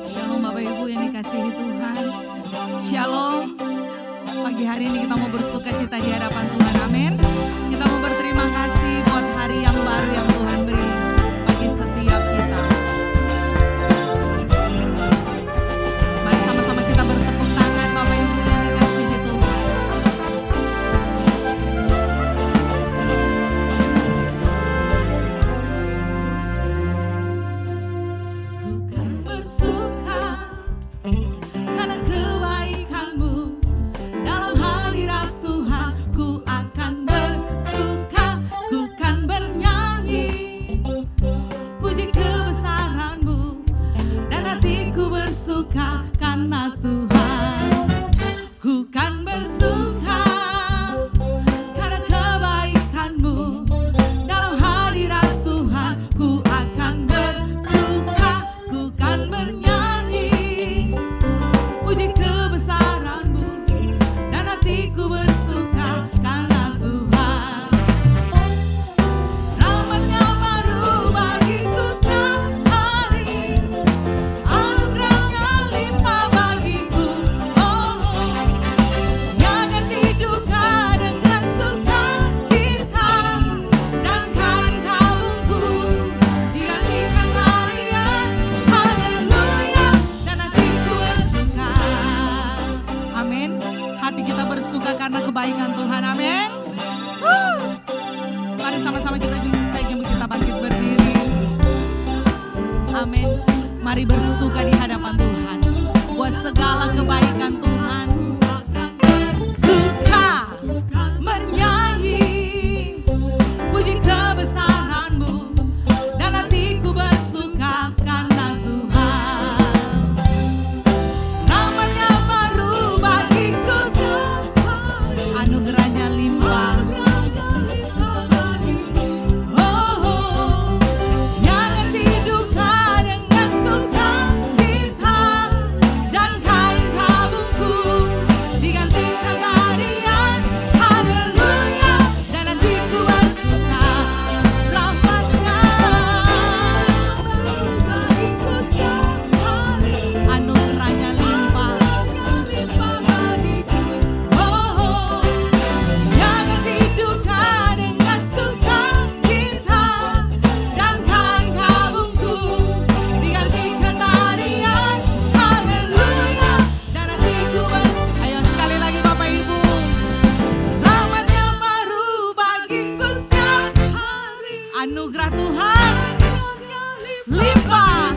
Shalom Bapak Ibu yang dikasihi Tuhan. Shalom. Pagi hari ini kita mau bersuka cita di hadapan Tuhan. Amin. Kita mau berterima kasih buat hari yang baru yang Tuhan beri bagi setiap kita. Mari sama-sama kita bertepuk tangan Bapak Ibu yang dikasihi Tuhan. Ku kan bersuka karena kebaikan-Mu. Dalam hadirat Tuhan ku akan bersuka, ku kan bernyanyi puji kebesaran-Mu, dan hatiku bersuka karena Tuhan. Ku kan bersuka karena kebaikan-Mu. Dalam hadirat Tuhan ku akan bersuka, ku kan bernyanyi puji kebesaran-Mu, dan hatiku bersuka karena Tuhan. Rahmat-Nya baru bagiku setiap hari, anugerah-Nya limpah bagiku. Dia ganti duka dengan sukacita, dan kain kabungku digantikan tarian. Haleluya, dan hatiku bersuka. Amin. Hati kita bersuka karena kebaikan Tuhan. Amin. Mari sama-sama kita jemput kita bangkit berdiri. Amin. Mari bersuka di hadapan Tuhan buat segala kebaikan Tuhan. Suka bernyanyi puji kebesaran-Mu, dan hatiku bersuka karena Tuhan. Rahmat-Nya baru bagiku setiap hari, anugerah-Nya limpah. Dia ganti duka dengan sukacita, dan kain kabungku digantikan tarian. Haleluya, dan hatiku bersuka. Rahmat-Nya bagiku setiap hari, anugerah-Nya limpah. Dia ganti duka dengan sukacita, dan kain kabungku digantikan tarian. Haleluya, dan hatiku bersuka. Ayo sekali lagi Bapak Ibu. Rahmat-Nya baru bagiku setiap hari, anugerah Tuhan limpah.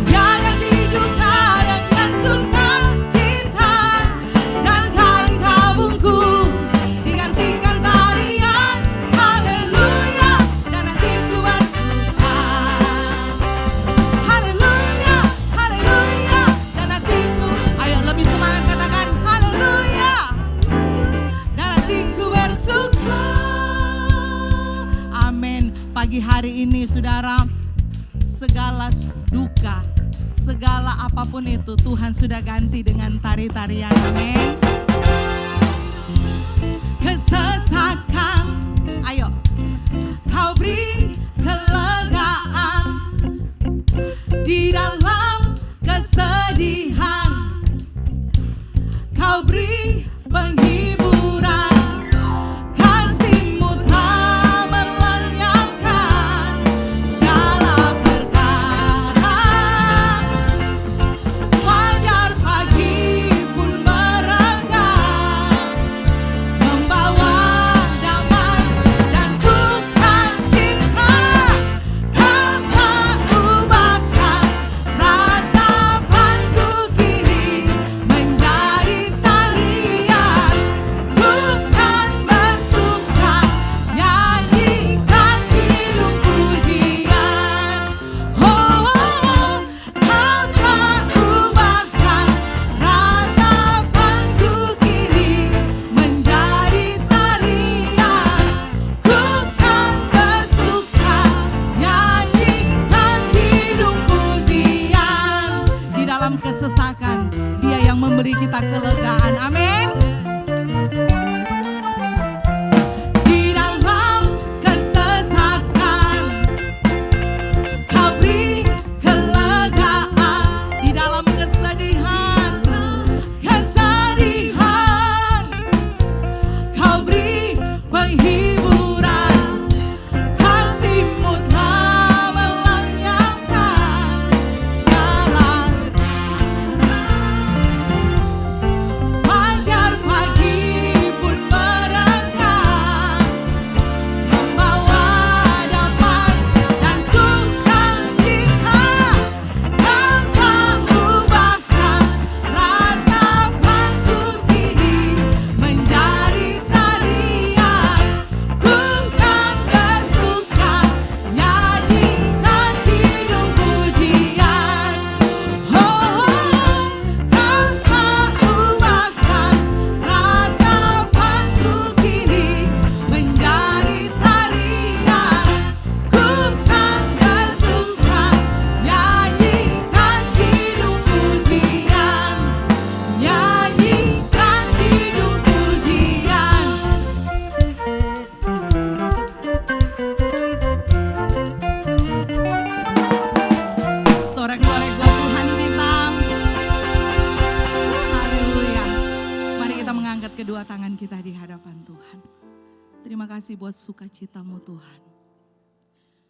Dia ganti duka dengan sukacita, dan kain kabungku digantikan tarian. Haleluya, dan hatiku bersuka. Haleluya, haleluya, dan hatiku. Ayo lebih semangat katakan haleluya, dan hatiku bersuka. Amin. Pagi hari ini saudara, segala duka, segala apapun itu Tuhan sudah ganti dengan tari-tarian. Amin. Kesesakan, ayo Kau beri kelegaan di dalam kesedihan. Kau beri penghiburan. Kasih-Mu telah melenyapkan segala perkara. Fajar pagi pun merekam, membawa damai dan sukacita. kedua tangan kita di hadapan Tuhan. Terima kasih buat sukacitamu Tuhan.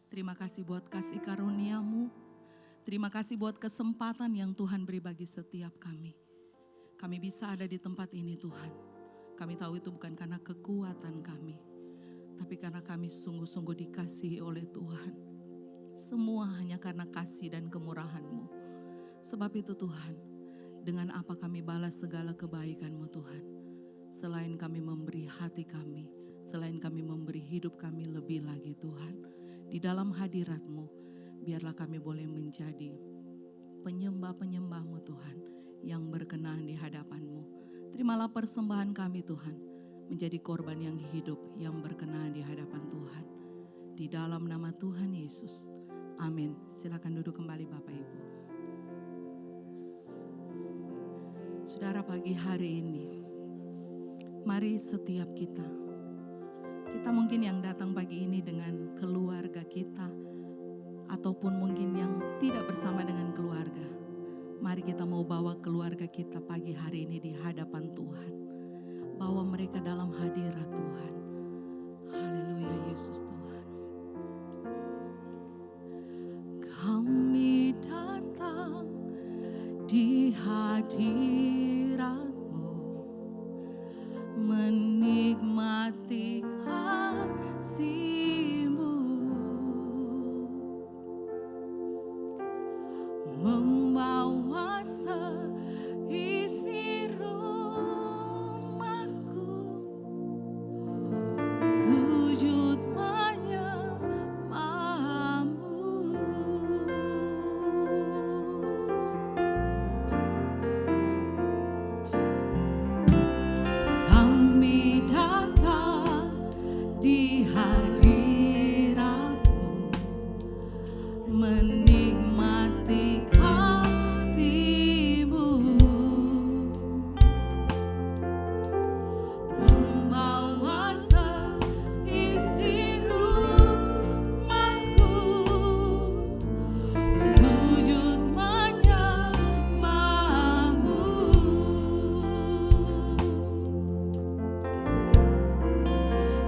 Terima kasih buat kasih karunia-Mu. Terima kasih buat kesempatan yang Tuhan beri bagi setiap kami. Kami bisa ada di tempat ini Tuhan. Kami tahu itu bukan karena kekuatan kami, tapi karena kami sungguh-sungguh dikasihi oleh Tuhan. Semua hanya karena kasih dan kemurahan-Mu. Sebab itu Tuhan, dengan apa kami balas segala kebaikan-Mu Tuhan. Selain kami memberi hati kami, selain kami memberi hidup kami lebih lagi Tuhan. Di dalam hadirat-Mu, biarlah kami boleh menjadi penyembah-penyembah-Mu Tuhan, yang berkenan di hadapan-Mu. Terimalah persembahan kami Tuhan, menjadi korban yang hidup, yang berkenan di hadapan Tuhan. Di dalam nama Tuhan Yesus, amin. Silakan duduk kembali Bapak Ibu. Saudara, pagi hari ini, mari setiap kita mungkin yang datang pagi ini dengan keluarga kita, ataupun mungkin yang tidak bersama dengan keluarga. Mari kita mau bawa keluarga kita pagi hari ini di hadapan Tuhan. Bawa mereka dalam hadirat Tuhan. Haleluya Yesus Tuhan. Kami datang di hadirat-Mu, menikmati kasih-Mu, membawa seisi rumahku, sujud menyembah-Mu. Kami datang di hadirat-Mu, menikmati kasih-Mu, membawa seisi rumahku, sujud menyembah-Mu.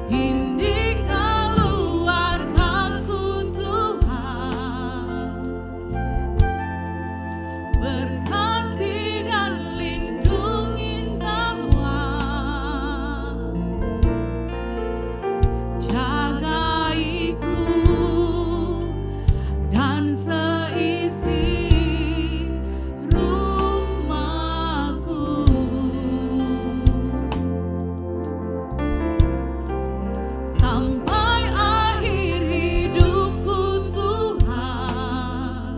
Ini keluargaku Tuhan, berkati dan lindungi semua, jagaiku dan seisi rumahku, sampai akhir hidupku Tuhan.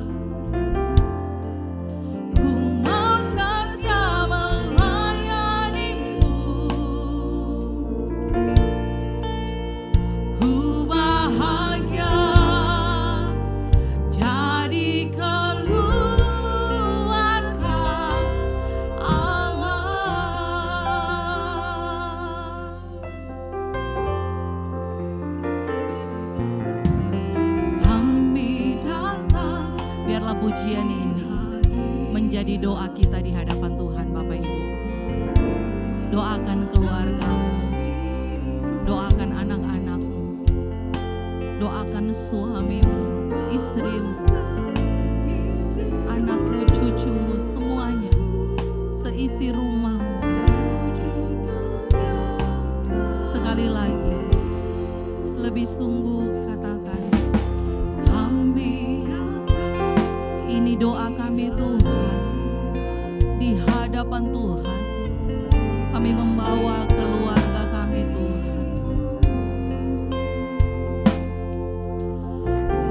Ku mau setia melayani-Mu, ku bahagia jadi keluarga Allah. Kami datang, biarlah pujian ini menjadi doa kita di hadapan Tuhan Bapak Ibu. Doakan keluargamu, doakan anak-anakmu, doakan suamimu, istrimu, anakmu, cucumu, semuanya, seisi rumahmu. Sekali lagi, lebih sungguh katakan, kami, ini doa kami Tuhan, di hadapan Tuhan. Kami membawa keluarga kami Tuhan,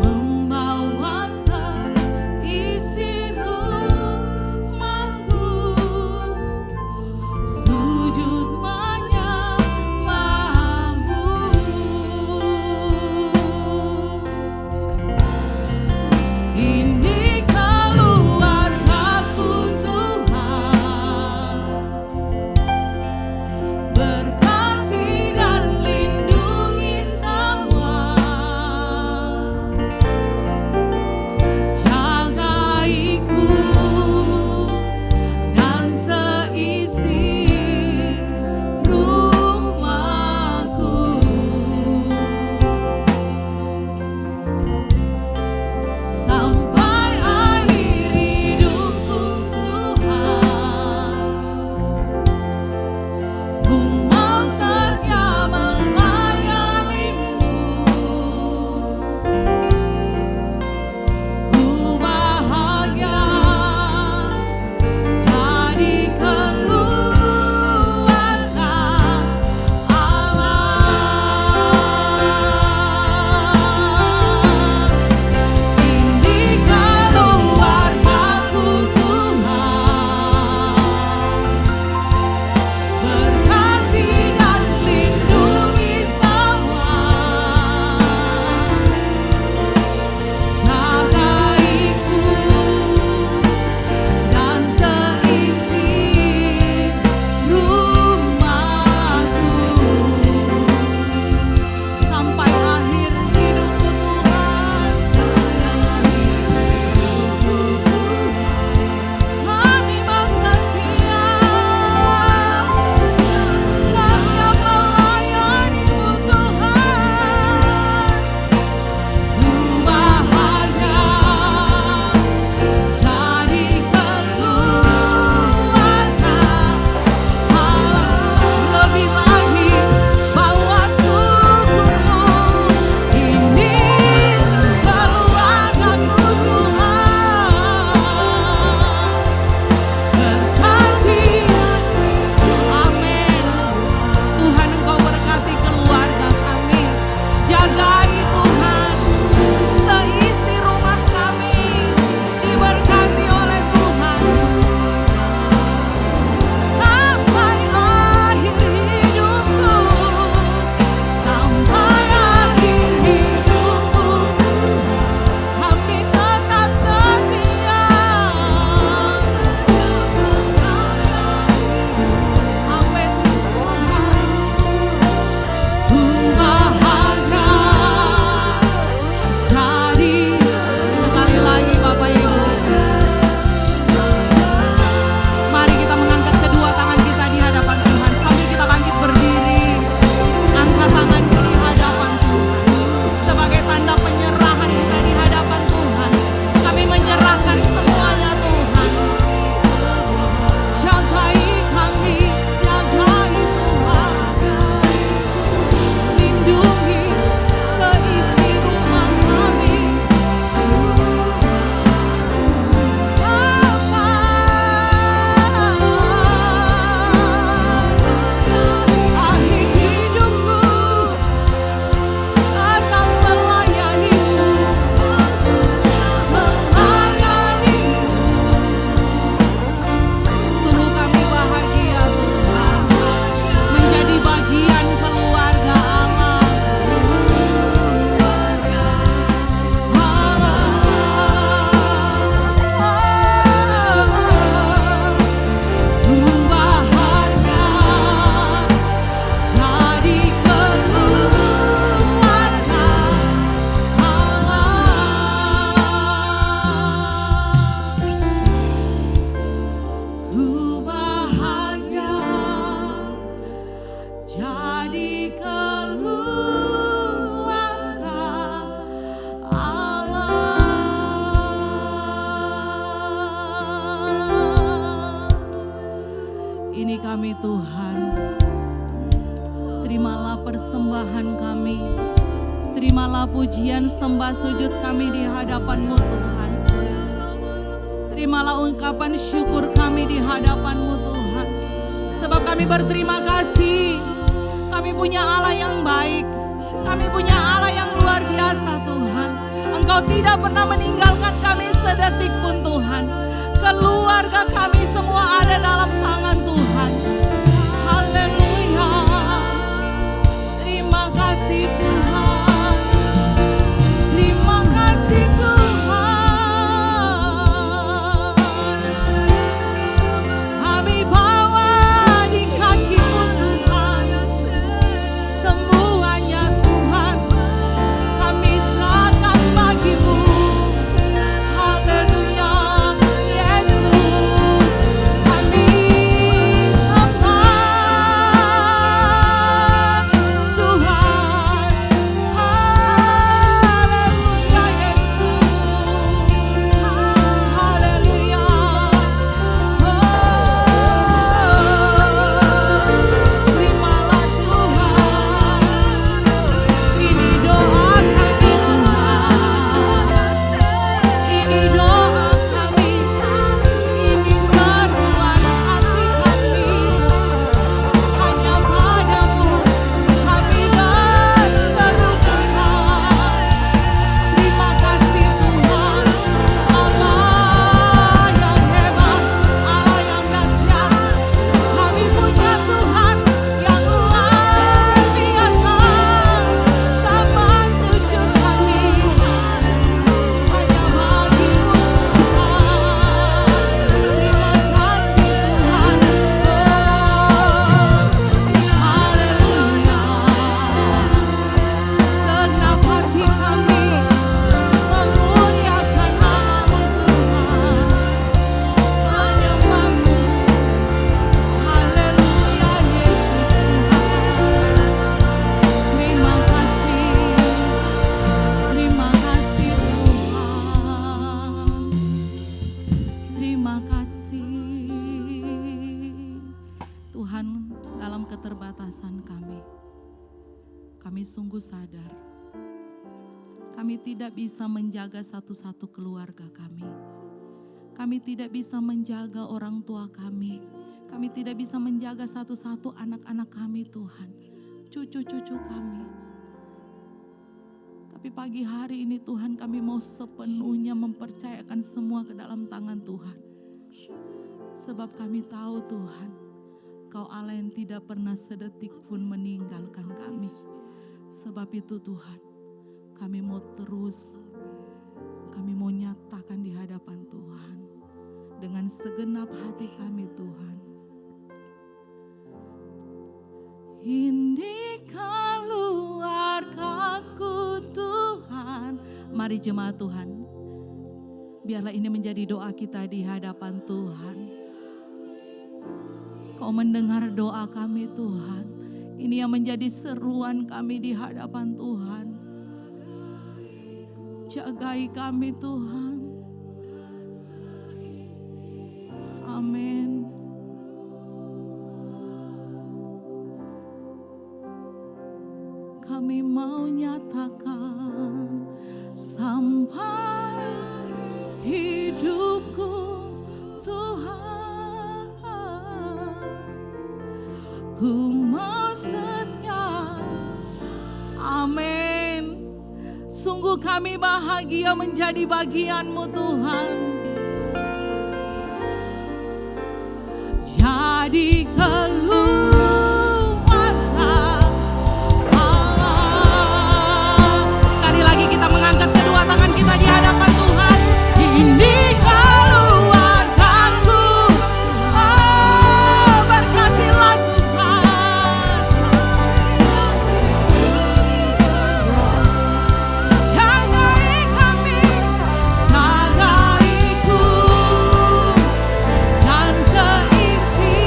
membawa seisi rumahku, sujud menyembah-Mu. Ini keluargaku Tuhan, kami Tuhan. Terimalah persembahan kami. Terimalah pujian sembah sujud kami di hadapan-Mu Tuhan. Terimalah ungkapan syukur kami di hadapan-Mu Tuhan. Sebab kami berterima kasih. Kami punya Allah yang baik. Kami punya Allah yang luar biasa Tuhan. Engkau tidak pernah meninggalkan kami sedetik pun Tuhan. Keluarga kami semua ada dalam tangan Tuhan. Haleluya. Terima kasih Tuhan. Terima kasih Tuhan. Kami bawa di kaki-Mu Tuhan. Semuanya Tuhan kami serahkan bagi-Mu. Haleluya. Yesus kami sembah Tuhan. Haleluya Yesus. Haleluya. Terimalah Tuhan. Ini doa kami Tuhan. Ini doa kami. Ini seruan hati kami. Hanya padamu kami berseru Tuhan. Terima kasih Tuhan. Allah yang hebat, Allah yang dahsyat. Kami punya Tuhan yang luar biasa. Sama sujud kami hanya bagi-Mu Tuhan. Terima kasih Tuhan. Haleluya. Segenap hati kami memuliakan nama-Mu Tuhan. Menyembah-Mu. Haleluya Yesus Tuhan. Terima kasih. Terima kasih Tuhan. Terima kasih Tuhan. Dalam keterbatasan kami sungguh sadar kami tidak bisa menjaga satu-satu keluarga kami. Kami tidak bisa menjaga orang tua kami. Kami tidak bisa menjaga satu-satu anak-anak kami Tuhan. Cucu-cucu kami. Tapi pagi hari ini Tuhan kami mau sepenuhnya mempercayakan semua ke dalam tangan Tuhan. Sebab kami tahu Tuhan, Kau Allah yang tidak pernah sedetik pun meninggalkan kami. Sebab itu Tuhan, kami mau nyatakan di hadapan Tuhan. Dengan segenap hati kami Tuhan. Ini keluargaku Tuhan. Mari jemaat Tuhan, biarlah ini menjadi doa kita di hadapan Tuhan. Kau mendengar doa kami Tuhan. Ini yang menjadi seruan kami di hadapan Tuhan. Jagai kami Tuhan. Amin. Kami mau nyatakan sampai hidupku Tuhan, ku mau setia. Amin. Sungguh kami bahagia menjadi bagian-Mu Tuhan. Jadi keluarga Allah. Sekali lagi kita mengangkat kedua tangan kita di hadapan Tuhan. Ini keluargaku. Oh, berkatilah Tuhan. Jagai kami, jagaiku dan seisi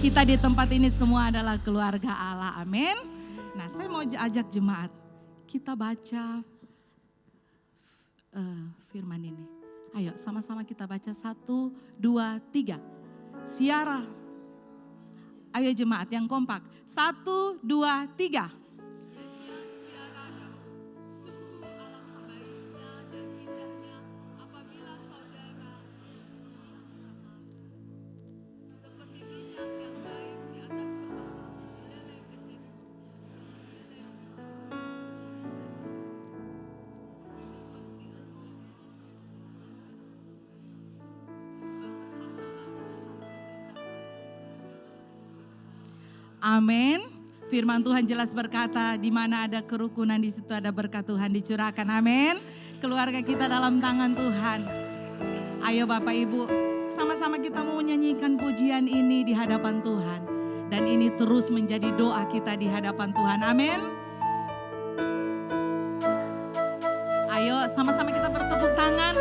Kita di tempat ini semua adalah keluarga Allah, amin. Nah, saya mau ajak jemaat, kita baca firman ini. Ayo sama-sama kita baca 1, 2, 3. Siara. Ayo jemaat yang kompak. 1, 2, 3. Amin. Firman Tuhan jelas berkata, di mana ada kerukunan di situ ada berkat Tuhan dicurahkan. Amin. Keluarga kita dalam tangan Tuhan. Ayo Bapak Ibu, sama-sama kita mau menyanyikan pujian ini di hadapan Tuhan. Dan ini terus menjadi doa kita di hadapan Tuhan. Amin. Ayo sama-sama kita bertepuk tangan.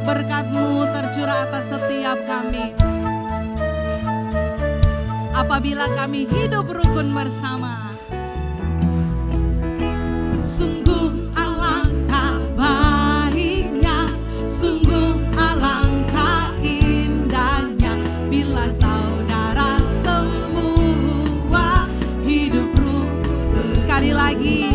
Berkat-Mu tercurah atas setiap kami. Apabila kami hidup rukun bersama. Sungguh alangkah baiknya, sungguh alangkah indahnya bila saudara semua hidup rukun. Sekali lagi.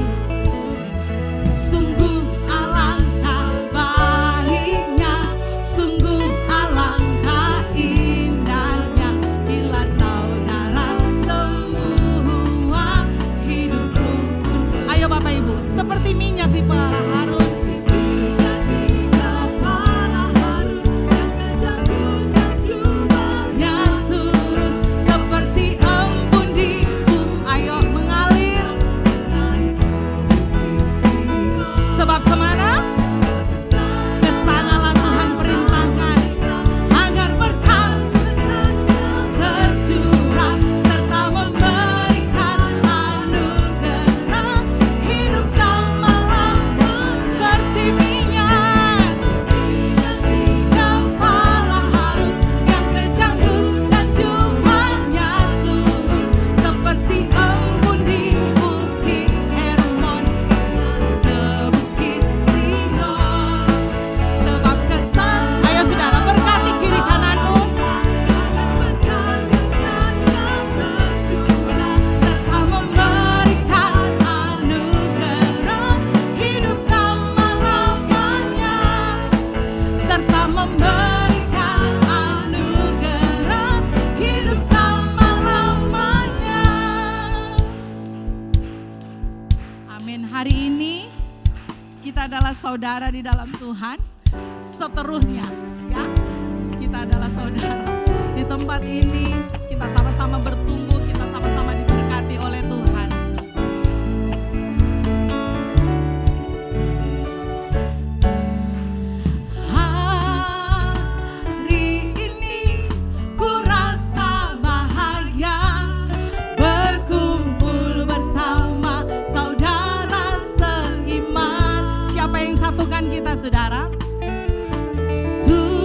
Seperti minyak di kepala Harun. Yang turun seperti embun di bumi. Ayo mengalir. Sebab kemana? Kesanalah Tuhan perintahkan. Agar berkat tercurah serta memberikan anugerah hidup seperti minyak di kepala Harun yang kejanggut dan jubahnya turun seperti embun di bukit Hermon ke bukit Sion. Sebab kesan, ayo saudara berkati kiri kananmu. Serta memberikan anugerah hidup selama-lamanya. Serta memberikan anugerah hidup selama-lamanya. Amin. Hari ini kita adalah saudara di dalam Tuhan. Seterusnya ya, kita adalah saudara. Di tempat ini kita sama-sama bertumbuh, kita sama-sama diberkati oleh Tuhan. Hari ini ku rasa bahagia berkumpul bersama saudara seiman. Siapa yang satukan kita saudara? Tuhan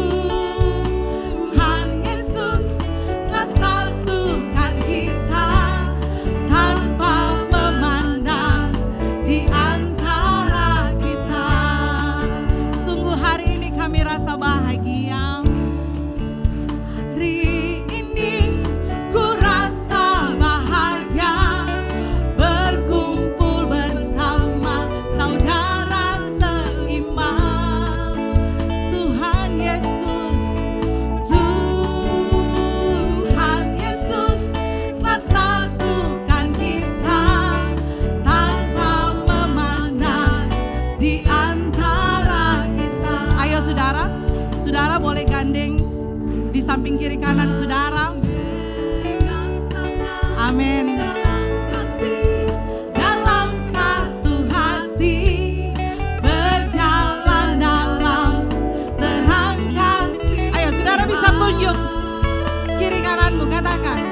bergandeng di samping kiri kanan saudara. Amin. Dalam satu hati berjalan dalam terang kasih. Ayo saudara bisa tunjuk kiri kananmu, katakan.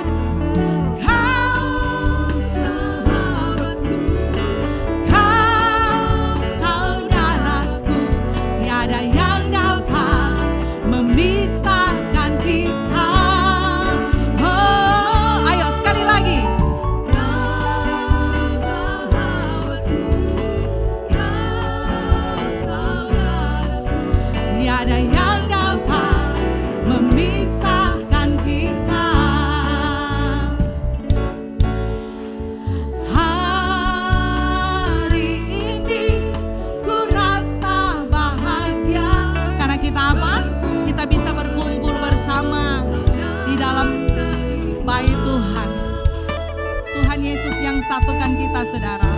Satukan kita saudara.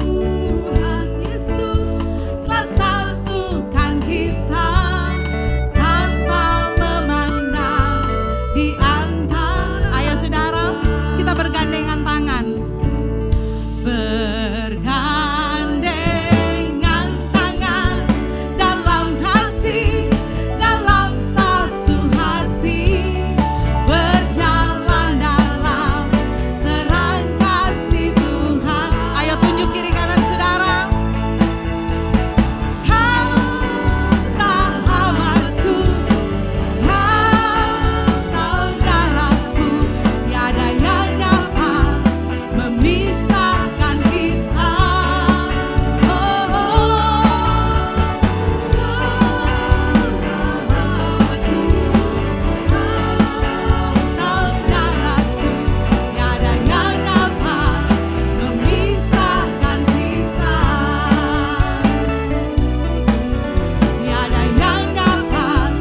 Tuhan Yesus telah satukan kita tanpa memandang di antara. Ayo saudara, kita bergandengan tangan. Bergandengan tangan dalam kasih, dalam satu hati berjalan dalam terang. Ayo tunjuk kiri kanan saudara. Kau sahabatku, kau saudaraku, tiada yang dapat memisahkan kita. Oh, kau sahabatku, kau saudaraku, tiada yang dapat memisahkan kita. Tiada yang dapat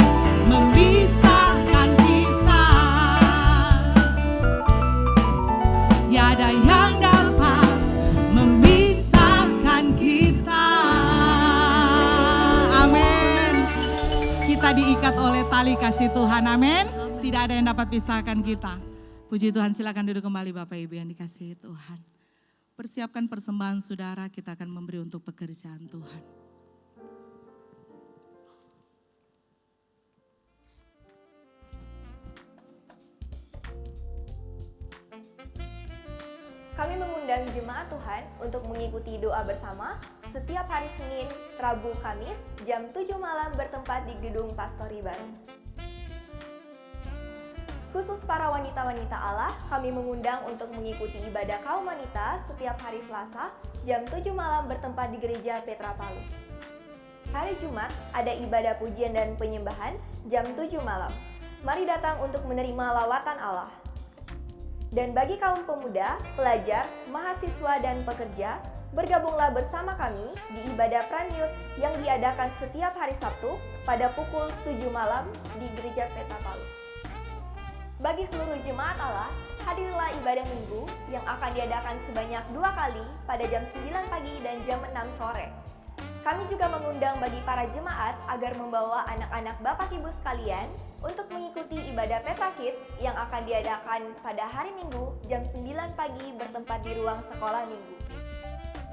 memisahkan kita. Tiada yang dapat memisahkan kita. Amin. Kita diikat oleh tali kasih Tuhan. Amin. Tidak ada yang dapat pisahkan kita. Puji Tuhan, silakan duduk kembali Bapak Ibu yang dikasihi Tuhan. Persiapkan persembahan saudara, kita akan memberi untuk pekerjaan Tuhan. Kami mengundang jemaat Tuhan untuk mengikuti doa bersama setiap hari Senin, Rabu, Kamis jam 7 malam bertempat di Gedung Pastori Baru. Khusus para wanita-wanita Allah, kami mengundang untuk mengikuti ibadah kaum wanita setiap hari Selasa jam 7 malam bertempat di Gereja Petra Palu. Hari Jumat ada ibadah pujian dan penyembahan jam 7 malam. Mari datang untuk menerima lawatan Allah. Dan bagi kaum pemuda, pelajar, mahasiswa, dan pekerja, bergabunglah bersama kami di ibadah Pranyut yang diadakan setiap hari Sabtu pada pukul 7 malam di Gereja Petra Palu. Bagi seluruh jemaat Allah, hadirlah ibadah minggu yang akan diadakan sebanyak 2 kali pada jam 9 pagi dan jam 6 sore. Kami juga mengundang bagi para jemaat agar membawa anak-anak Bapak Ibu sekalian untuk mengikuti ibadah Petra Kids yang akan diadakan pada hari Minggu jam 9 pagi bertempat di ruang sekolah minggu.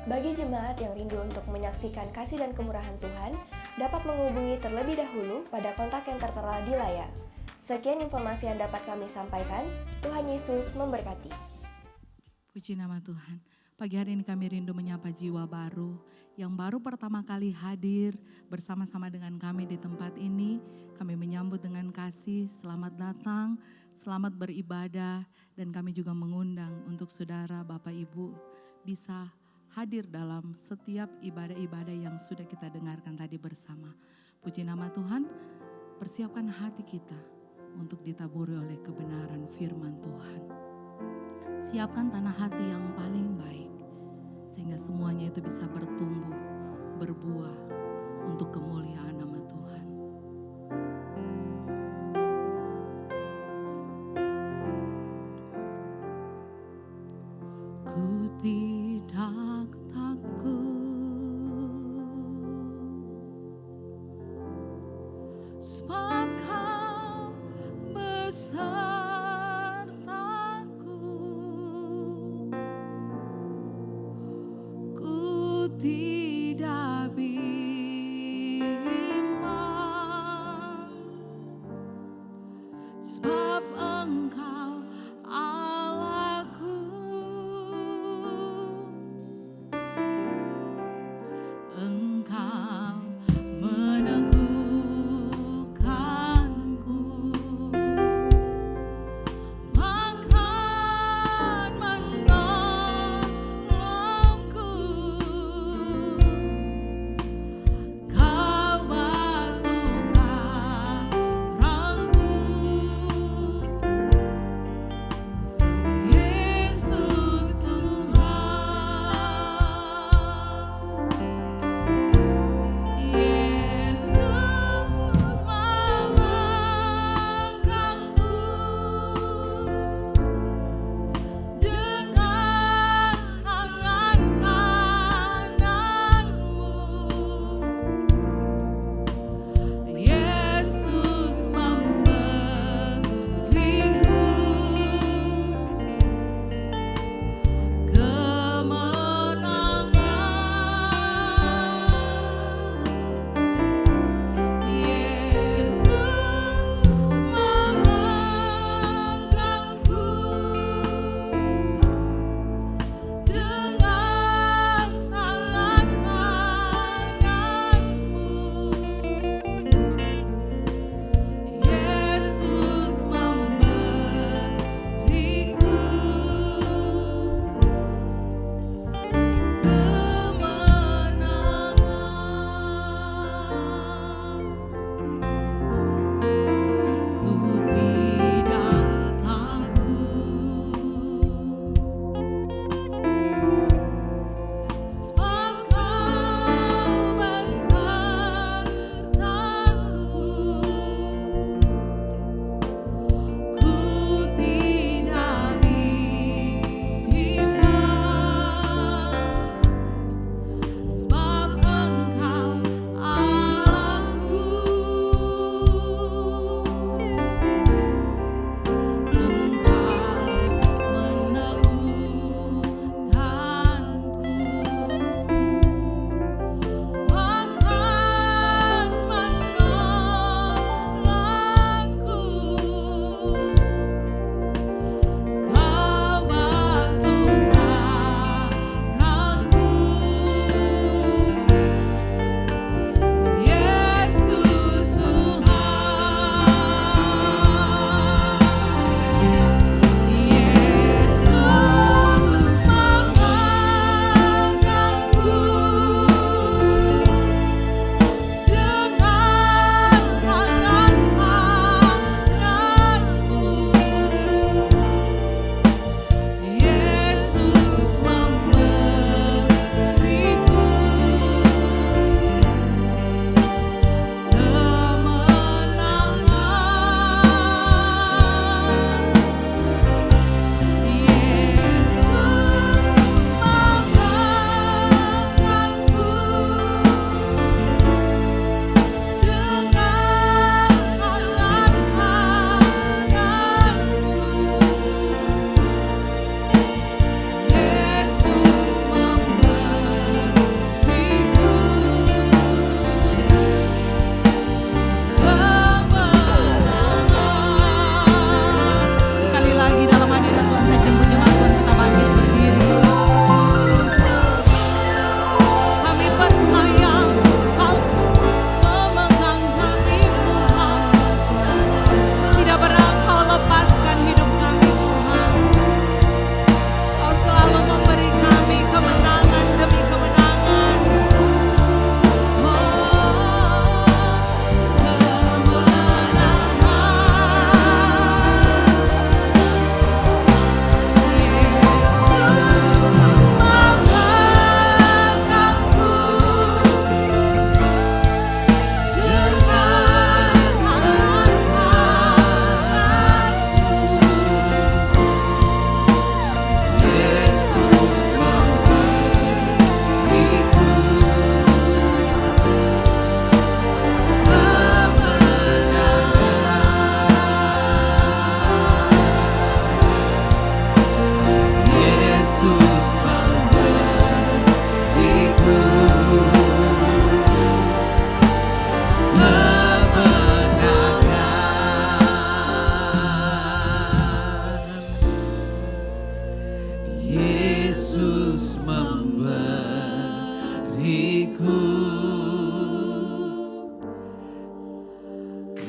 Bagi jemaat yang rindu untuk menyaksikan kasih dan kemurahan Tuhan, dapat menghubungi terlebih dahulu pada kontak yang tertera di layar. Sekian informasi yang dapat kami sampaikan. Tuhan Yesus memberkati. Puji nama Tuhan. Pagi hari ini kami rindu menyapa jiwa baru yang baru pertama kali hadir bersama-sama dengan kami di tempat ini. Kami menyambut dengan kasih, selamat datang, selamat beribadah, dan kami juga mengundang untuk saudara, Bapak, Ibu bisa hadir dalam setiap ibadah-ibadah yang sudah kita dengarkan tadi bersama. Puji nama Tuhan, persiapkan hati kita untuk ditaburi oleh kebenaran firman Tuhan. Siapkan tanah hati yang paling baik, sehingga semuanya itu bisa bertumbuh, berbuah untuk kemuliaan nama Tuhan. Ku tidak takut.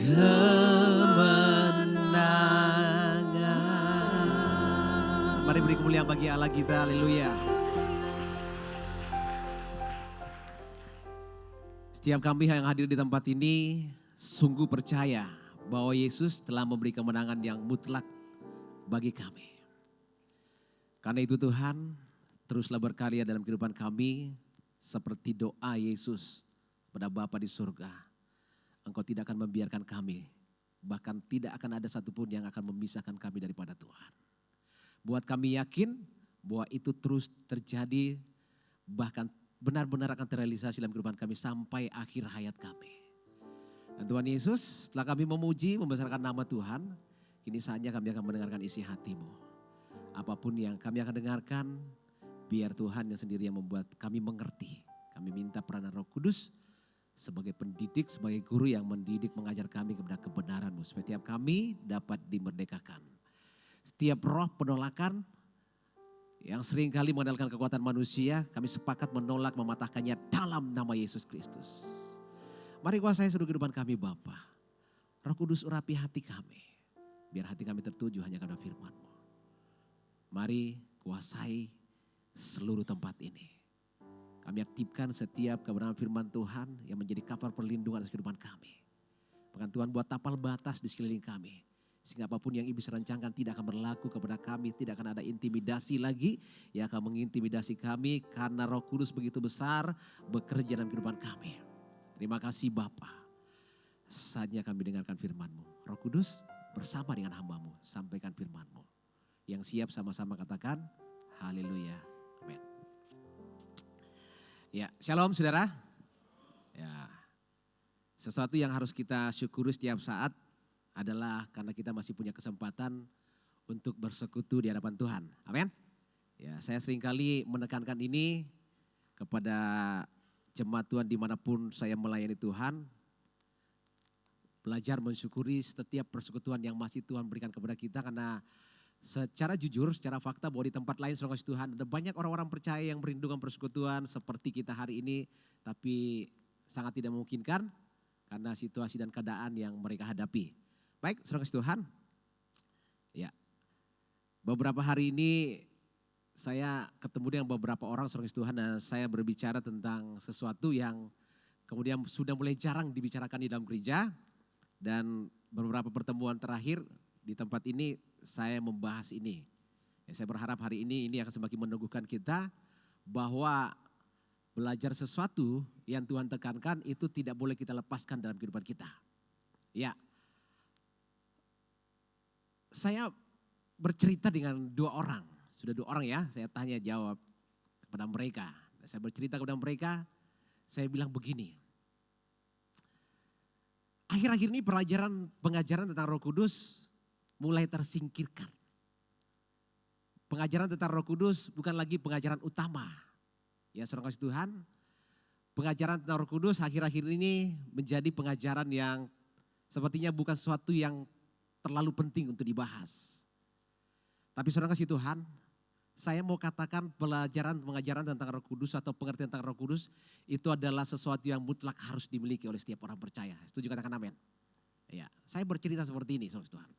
kemenangan. Mari beri kemuliaan bagi Allah kita, haleluya. Setiap kami yang hadir di tempat ini sungguh percaya bahwa Yesus telah memberi kemenangan yang mutlak bagi kami. Karena itu Tuhan, teruslah berkarya dalam kehidupan kami seperti doa Yesus pada Bapa di surga. Engkau tidak akan membiarkan kami, bahkan tidak akan ada satupun yang akan memisahkan kami daripada Tuhan. Buat kami yakin bahwa itu terus terjadi, bahkan benar-benar akan terrealisasi dalam kehidupan kami sampai akhir hayat kami. Dan Tuhan Yesus, setelah kami memuji, membesarkan nama Tuhan, kini saatnya kami akan mendengarkan isi hati-Mu. Apapun yang kami akan dengarkan, biar Tuhan yang sendiri yang membuat kami mengerti. Kami minta peranan Roh Kudus sebagai pendidik, sebagai guru yang mendidik, mengajar kami kepada kebenaran-Mu. Setiap kami dapat dimerdekakan. Setiap roh penolakan yang seringkali mengandalkan kekuatan manusia, kami sepakat menolak, mematahkannya dalam nama Yesus Kristus. Mari kuasai seluruh kehidupan kami Bapa. Roh Kudus urapi hati kami. Biar hati kami tertuju hanya karena firman-Mu. Mari kuasai seluruh tempat ini. Kami aktifkan setiap kebenaran firman Tuhan yang menjadi kapal perlindungan atas kehidupan kami. Bahkan Tuhan buat tapal batas di sekeliling kami. Sehingga apapun yang iblis rancangkan tidak akan berlaku kepada kami. Tidak akan ada intimidasi lagi yang akan mengintimidasi kami. Karena Roh Kudus begitu besar bekerja dalam kehidupan kami. Terima kasih Bapa. Saatnya kami dengarkan firman-Mu. Roh Kudus bersama dengan hamba-Mu sampaikan firman-Mu. Yang siap sama-sama katakan haleluya. Amin. Ya, shalom saudara. Ya, sesuatu yang harus kita syukuri setiap saat adalah karena kita masih punya kesempatan untuk bersekutu di hadapan Tuhan. Amin. Ya, saya seringkali menekankan ini kepada jemaat Tuhan dimanapun saya melayani Tuhan. Belajar mensyukuri setiap persekutuan yang masih Tuhan berikan kepada kita. Karena secara jujur, secara fakta bahwa di tempat lain saudara kasih Tuhan ada banyak orang-orang percaya yang merindukan persekutuan seperti kita hari ini. Tapi sangat tidak memungkinkan karena situasi dan keadaan yang mereka hadapi. Baik, saudara kasih Tuhan. Ya, beberapa hari ini saya ketemu dengan beberapa orang saudara kasih Tuhan dan saya berbicara tentang sesuatu yang kemudian sudah mulai jarang dibicarakan di dalam gereja. Dan beberapa pertemuan terakhir di tempat ini saya membahas ini. Ya, saya berharap hari ini akan semakin meneguhkan kita bahwa belajar sesuatu yang Tuhan tekankan itu tidak boleh kita lepaskan dalam kehidupan kita. Ya. Saya bercerita dengan dua orang, sudah dua orang ya, saya tanya jawab kepada mereka. Saya bercerita kepada mereka, saya bilang begini. Akhir-akhir ini pengajaran tentang Roh Kudus mulai tersingkirkan. Pengajaran tentang Roh Kudus bukan lagi pengajaran utama. Ya saudara kasih Tuhan, pengajaran tentang Roh Kudus akhir-akhir ini menjadi pengajaran yang sepertinya bukan sesuatu yang terlalu penting untuk dibahas. Tapi saudara kasih Tuhan, saya mau katakan pengajaran tentang Roh Kudus atau pengertian tentang Roh Kudus itu adalah sesuatu yang mutlak harus dimiliki oleh setiap orang percaya. Setuju katakan amin? Ya, saya bercerita seperti ini saudara Tuhan.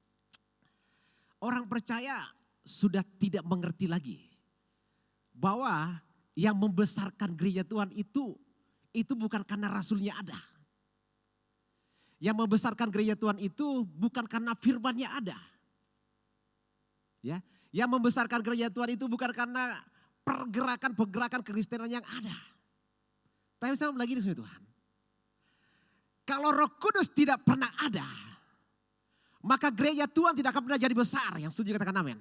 Orang percaya sudah tidak mengerti lagi bahwa yang membesarkan gereja Tuhan itu bukan karena rasulnya ada. Yang membesarkan gereja Tuhan itu bukan karena firman-Nya ada. Ya, yang membesarkan gereja Tuhan itu bukan karena pergerakan kekristenan yang ada. Tapi saya lagi di sini Tuhan. Kalau Roh Kudus tidak pernah ada, maka gereja Tuhan tidak akan pernah jadi besar. Yang setuju katakan amin.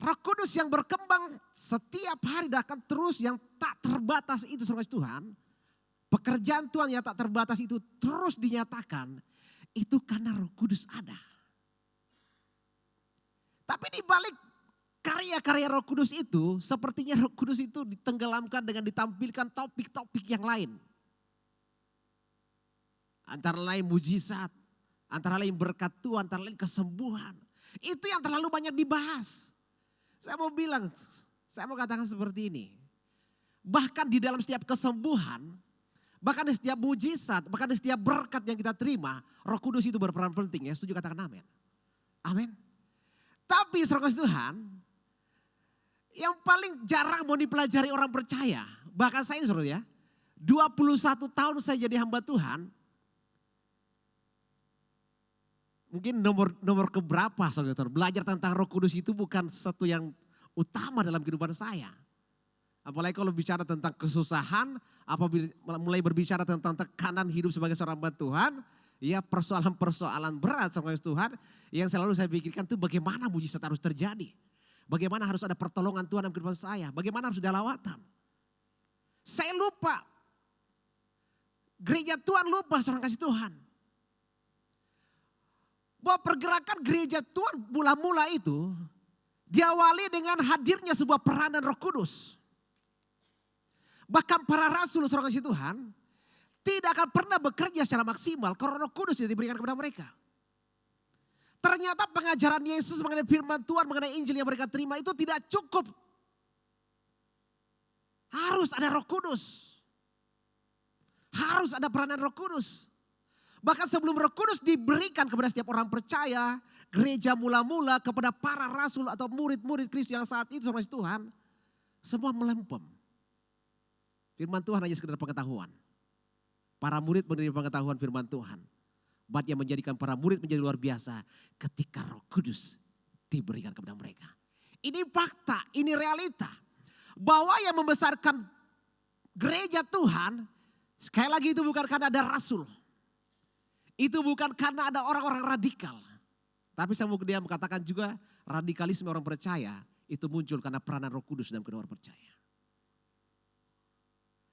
Roh Kudus yang berkembang setiap hari dan akan terus yang tak terbatas itu saudara Tuhan. Pekerjaan Tuhan yang tak terbatas itu terus dinyatakan. Itu karena Roh Kudus ada. Tapi di balik karya-karya Roh Kudus itu, sepertinya Roh Kudus itu ditenggelamkan dengan ditampilkan topik-topik yang lain. Antara lain mujizat, antara lain berkat Tuhan, antara lain kesembuhan. Itu yang terlalu banyak dibahas. Saya mau katakan seperti ini. Bahkan di dalam setiap kesembuhan, Bahkan di setiap mujizat, bahkan di setiap berkat yang kita terima, Roh Kudus itu berperan penting ya. Setuju katakan amin. Amin. Tapi saudara kasih Tuhan, yang paling jarang mau dipelajari orang percaya, bahkan saya ini saudara ya, 21 tahun saya jadi hamba Tuhan, mungkin nomor keberapa saudara, belajar tentang Roh Kudus itu bukan satu yang utama dalam kehidupan saya. Apalagi kalau bicara tentang kesusahan, mulai berbicara tentang tekanan hidup sebagai seorang hamba Tuhan, ya persoalan-persoalan berat sama Tuhan, yang selalu saya pikirkan itu bagaimana mujizat harus terjadi. Bagaimana harus ada pertolongan Tuhan dalam kehidupan saya, bagaimana harus ada lawatan. Saya lupa, gereja Tuhan lupa seorang kasih Tuhan. Bahwa pergerakan gereja Tuhan mula-mula itu diawali dengan hadirnya sebuah peranan Roh Kudus. Bahkan para rasul seorang kasih Tuhan tidak akan pernah bekerja secara maksimal kalau Roh Kudus tidak diberikan kepada mereka. Ternyata pengajaran Yesus mengenai firman Tuhan, mengenai Injil yang mereka terima itu tidak cukup. Harus ada Roh Kudus. Harus ada peranan Roh Kudus. Bahkan sebelum Roh Kudus diberikan kepada setiap orang percaya, gereja mula-mula kepada para rasul atau murid-murid Kristus yang saat itu seorang Tuhan, semua melempem. Firman Tuhan hanya sekedar pengetahuan. Para murid menerima pengetahuan firman Tuhan. Bahkan yang menjadikan para murid menjadi luar biasa ketika Roh Kudus diberikan kepada mereka. Ini fakta, ini realita. Bahwa yang membesarkan gereja Tuhan, sekali lagi itu bukan karena ada rasul. Itu bukan karena ada orang-orang radikal. Tapi saya mau dia mengatakan juga radikalisme orang percaya itu muncul karena peranan Roh Kudus dalam kehidupan orang percaya.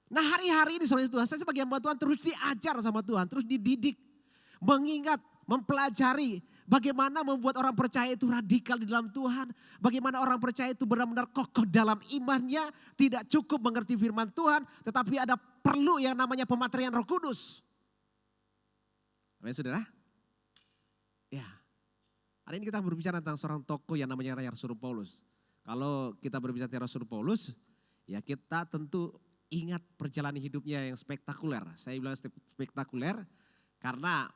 Nah hari-hari ini saudara Tuhan, saya sebagai hamba Tuhan terus diajar sama Tuhan, terus dididik, mengingat, mempelajari bagaimana membuat orang percaya itu radikal di dalam Tuhan. Bagaimana orang percaya itu benar-benar kokoh dalam imannya, tidak cukup mengerti firman Tuhan, tetapi ada perlu yang namanya pematerian Roh Kudus. Amin saudara? Ya, hari ini kita berbicara tentang seorang tokoh yang namanya Rasul Paulus. Kalau kita berbicara tentang Rasul Paulus, ya kita tentu ingat perjalanan hidupnya yang spektakuler. Saya bilang spektakuler karena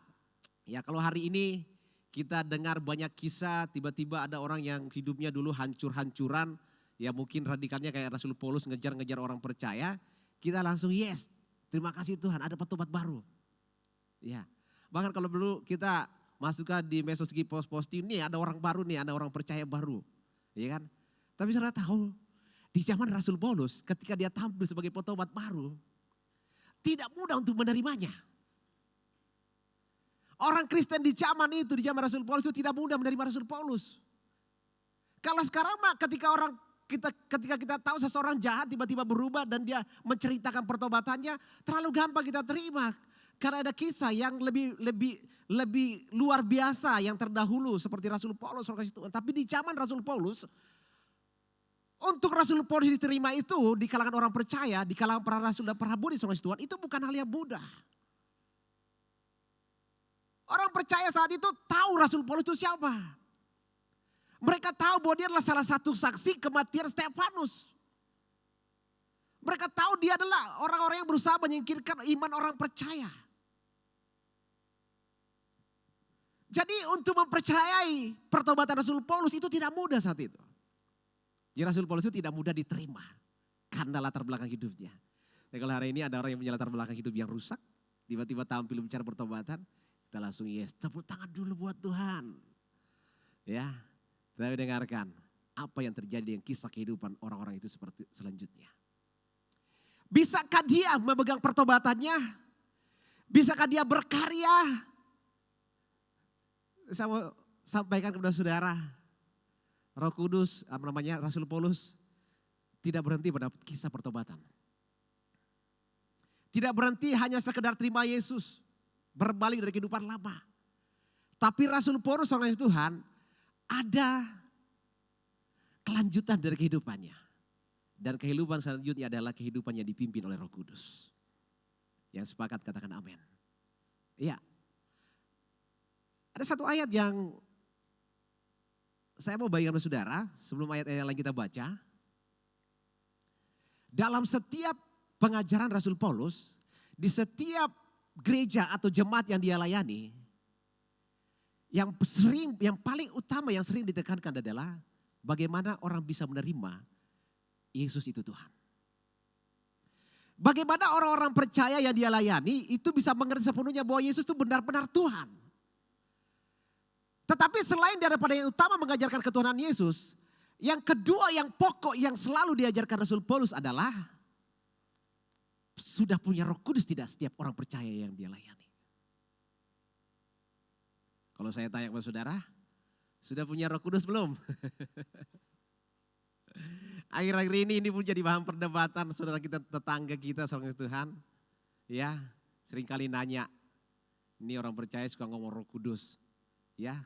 ya kalau hari ini kita dengar banyak kisah tiba-tiba ada orang yang hidupnya dulu hancur-hancuran. Ya mungkin radikalnya kayak Rasul Paulus ngejar-ngejar orang percaya. Kita langsung yes, terima kasih Tuhan ada tobat baru. Ya, bahkan kalau dulu kita masukkan di mesoski post-posting nih ada orang baru nih, ada orang percaya baru. Ya kan? Tapi saudara tahu di zaman Rasul Paulus ketika dia tampil sebagai petobat baru, tidak mudah untuk menerimanya. Orang Kristen di zaman itu, di zaman Rasul Paulus itu tidak mudah menerima Rasul Paulus. Kalau sekarang mah ketika kita tahu seseorang jahat tiba-tiba berubah dan dia menceritakan pertobatannya, terlalu gampang kita terima. Karena ada kisah yang lebih luar biasa yang terdahulu seperti Rasul Paulus. Tapi di zaman Rasul Paulus, untuk Rasul Paulus diterima itu di kalangan orang percaya, di kalangan para rasul dan para murid Tuhan, itu bukan hal yang mudah. Orang percaya saat itu tahu Rasul Paulus itu siapa. Mereka tahu bahwa dia adalah salah satu saksi kematian Stefanus. Mereka tahu dia adalah orang-orang yang berusaha menyingkirkan iman orang percaya. Jadi untuk mempercayai pertobatan Rasul Paulus itu tidak mudah saat itu. Jadi Rasul Paulus itu tidak mudah diterima karena latar belakang hidupnya. Dan kalau hari ini ada orang yang punya latar belakang hidup yang rusak, tiba-tiba tampil bicara pertobatan, kita langsung yes, tepuk tangan dulu buat Tuhan. Ya, kita dengarkan apa yang terjadi dengan kisah kehidupan orang-orang itu seperti selanjutnya. Bisakah dia memegang pertobatannya? Bisakah dia berkarya? Saya mau sampaikan kepada saudara, Roh Kudus, Rasul Paulus tidak berhenti pada kisah pertobatan. Tidak berhenti hanya sekedar terima Yesus, berbalik dari kehidupan lama. Tapi Rasul Paulus orang Tuhan ada kelanjutan dari kehidupannya. Dan kehidupan selanjutnya adalah kehidupan yang dipimpin oleh Roh Kudus. Yang sepakat katakan amin. Iya. Ada satu ayat yang saya mau bagikan kepada saudara sebelum ayat yang lain kita baca. Dalam setiap pengajaran Rasul Paulus, di setiap gereja atau jemaat yang dia layani, yang paling utama yang sering ditekankan adalah bagaimana orang bisa menerima Yesus itu Tuhan. Bagaimana orang-orang percaya yang dia layani itu bisa mengerti sepenuhnya bahwa Yesus itu benar-benar Tuhan. Tetapi selain daripada yang utama mengajarkan ketuhanan Yesus, yang kedua yang pokok yang selalu diajarkan Rasul Paulus adalah sudah punya Roh Kudus tidak setiap orang percaya yang dia layani. Kalau saya tanya kepada saudara, sudah punya Roh Kudus belum? Akhir-akhir ini pun jadi bahan perdebatan saudara kita, tetangga kita seorang Tuhan. Ya, seringkali nanya, ini orang percaya suka ngomong Roh Kudus. Ya,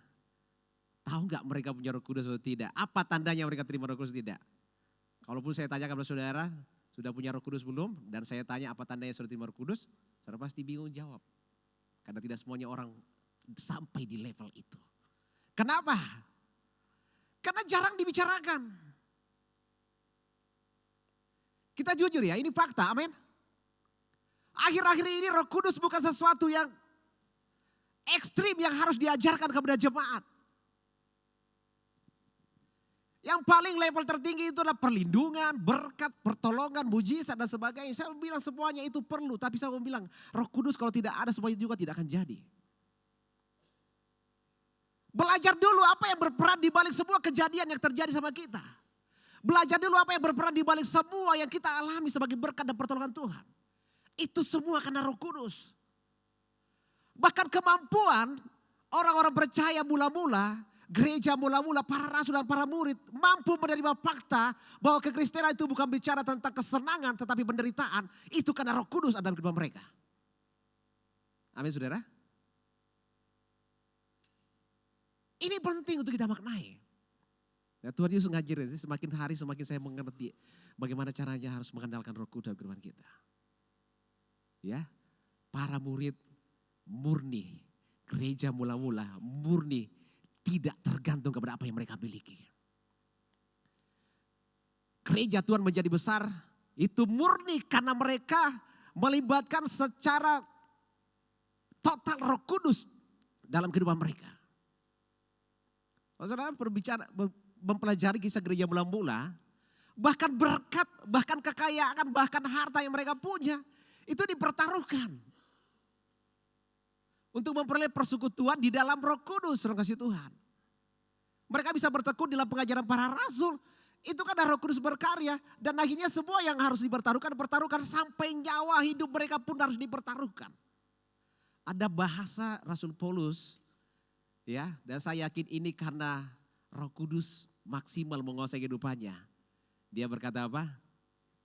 tahu nggak mereka punya Roh Kudus atau tidak? Apa tandanya mereka terima Roh Kudus tidak? Kalaupun saya tanya kepada saudara, sudah punya Roh Kudus belum? Dan saya tanya apa tandanya sudah terima Roh Kudus? Saudara pasti bingung jawab. Karena tidak semuanya orang sampai di level itu. Kenapa? Karena jarang dibicarakan. Kita jujur ya, ini fakta, amin. Akhir-akhir ini Roh Kudus bukan sesuatu yang ekstrim yang harus diajarkan kepada jemaat. Yang paling level tertinggi itu adalah perlindungan, berkat, pertolongan, mujizat dan sebagainya. Saya bilang semuanya itu perlu, tapi saya mau bilang Roh Kudus kalau tidak ada semuanya juga tidak akan jadi. Belajar dulu apa yang berperan di balik semua kejadian yang terjadi sama kita. Belajar dulu apa yang berperan di balik semua yang kita alami sebagai berkat dan pertolongan Tuhan. Itu semua karena Roh Kudus. Bahkan kemampuan orang-orang percaya mula-mula, gereja mula-mula, para rasul dan para murid mampu menerima fakta bahwa kekristenan itu bukan bicara tentang kesenangan tetapi penderitaan. Itu karena Roh Kudus ada dalam kehidupan mereka. Amin saudara. Ini penting untuk kita maknai. Ya, Tuhan Yesus ngajarin, semakin hari semakin saya mengerti bagaimana caranya harus mengandalkan Roh Kudus dalam kehidupan kita. Ya, para murid murni, gereja mula-mula murni, tidak tergantung kepada apa yang mereka miliki. Gereja Tuhan menjadi besar itu murni karena mereka melibatkan secara total Roh Kudus dalam kehidupan mereka. Kalau saudara berbicara, mempelajari kisah gereja mula-mula, bahkan berkat, bahkan kekayaan, bahkan harta yang mereka punya, itu dipertaruhkan. Untuk memperoleh persekutuan di dalam Roh Kudus, orang kasih Tuhan. Mereka bisa bertekun dalam pengajaran para rasul, itu kan Roh Kudus berkarya. Dan akhirnya semua yang harus dipertaruhkan, sampai nyawa hidup mereka pun harus dipertaruhkan. Ada bahasa Rasul Paulus, ya, dan saya yakin ini karena Roh Kudus maksimal menguasai kehidupannya. Dia berkata apa?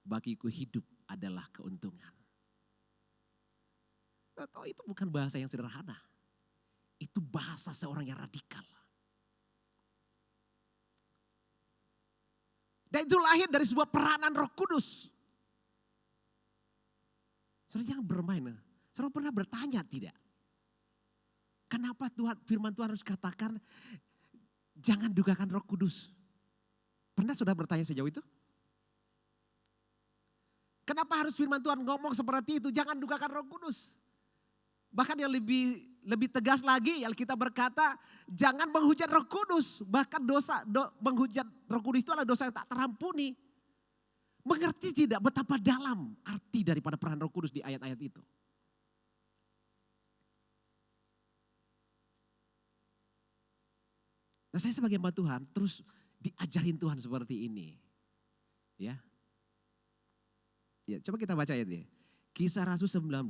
Bagiku hidup adalah keuntungan. Tahu itu bukan bahasa yang sederhana. Itu bahasa seorang yang radikal. Dan itu lahir dari sebuah peranan Roh Kudus. Saudara jangan bermain. Saudara pernah bertanya tidak? Kenapa firman Tuhan harus katakan jangan dugakan Roh Kudus? Pernah sudah bertanya sejauh itu? Kenapa harus firman Tuhan ngomong seperti itu? Jangan dugakan Roh Kudus. Bahkan yang lebih tegas lagi, Alkitab berkata jangan menghujat Roh Kudus. Bahkan menghujat Roh Kudus itu adalah dosa yang tak terampuni. Mengerti tidak betapa dalam arti daripada peran Roh Kudus di ayat-ayat itu? Nah, saya sebagai hamba Tuhan terus diajarin Tuhan seperti ini. Ya. Ya, coba kita baca ayatnya. Kisah Rasul 19.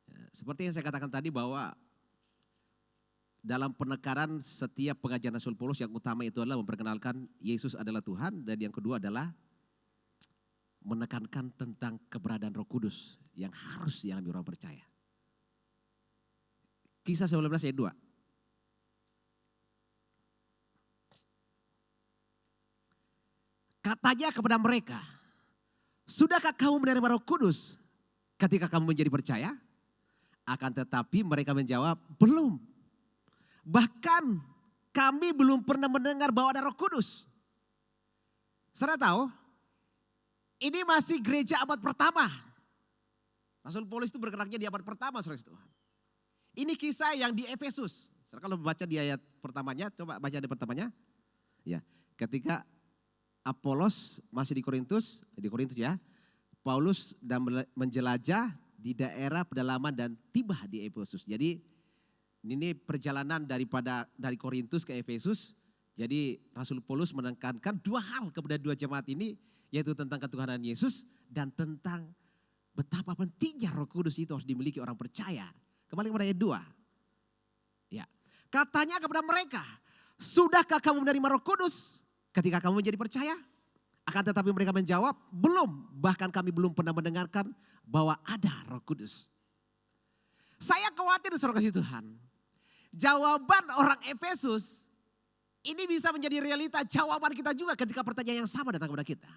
Ya, seperti yang saya katakan tadi bahwa dalam penekanan setiap pengajaran Rasul Paulus yang utama itu adalah memperkenalkan Yesus adalah Tuhan, dan yang kedua adalah menekankan tentang keberadaan Roh Kudus yang harus dialami orang percaya. Kisah 19 ayat 2. Katanya kepada mereka, sudahkah kamu menerima Roh Kudus ketika kamu menjadi percaya? Akan tetapi mereka menjawab, belum. Bahkan kami belum pernah mendengar bahwa ada Roh Kudus. Saudara tahu, Ini masih gereja abad pertama. Rasul Paulus itu bergeraknya di abad pertama, saudara Tuhan. Ini kisah yang di Efesus. Kalau baca di ayat pertamanya, coba baca di pertamanya. Ya, ketika Apolos masih di Korintus ya, Paulus dan menjelajah di daerah pedalaman dan tiba di Efesus. Jadi ini perjalanan dari Korintus ke Efesus. Jadi Rasul Paulus menekankan dua hal kepada dua jemaat ini, yaitu tentang ketuhanan Yesus dan tentang betapa pentingnya Roh Kudus itu harus dimiliki orang percaya. Kembali kepada ayat 2. Ya. Katanya kepada mereka, sudahkah kamu menerima Roh Kudus ketika kamu menjadi percaya? Akan tetapi mereka menjawab, belum, bahkan kami belum pernah mendengarkan bahwa ada Roh Kudus. Saya khawatir, saudara kasih Tuhan, jawaban orang Efesus ini bisa menjadi realita jawaban kita juga ketika pertanyaan yang sama datang kepada kita.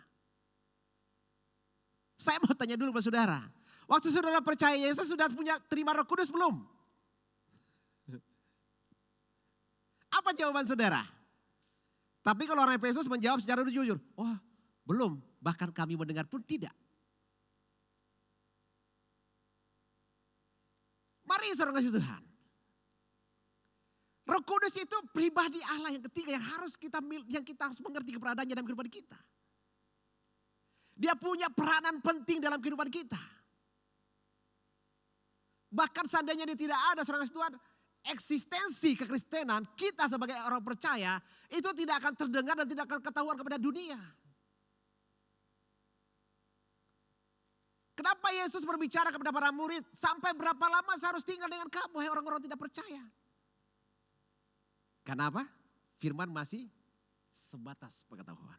Saya mau tanya dulu kepada saudara, waktu saudara percaya Yesus sudah terima Roh Kudus belum? Apa jawaban saudara? Tapi kalau orang Efesus menjawab secara jujur, oh belum, bahkan kami mendengar pun tidak. Mari saudara kasih Tuhan. Roh Kudus itu pribadi Allah yang ketiga yang kita harus mengerti keberadaannya dalam kehidupan kita. Dia punya peranan penting dalam kehidupan kita. Bahkan seandainya dia tidak ada, saudara kasih Tuhan, eksistensi kekristenan kita sebagai orang percaya itu tidak akan terdengar dan tidak akan ketahuan kepada dunia. Kenapa Yesus berbicara kepada para murid, sampai berapa lama saya harus tinggal dengan kamu, hai orang-orang tidak percaya? Kenapa? Firman masih sebatas pengetahuan.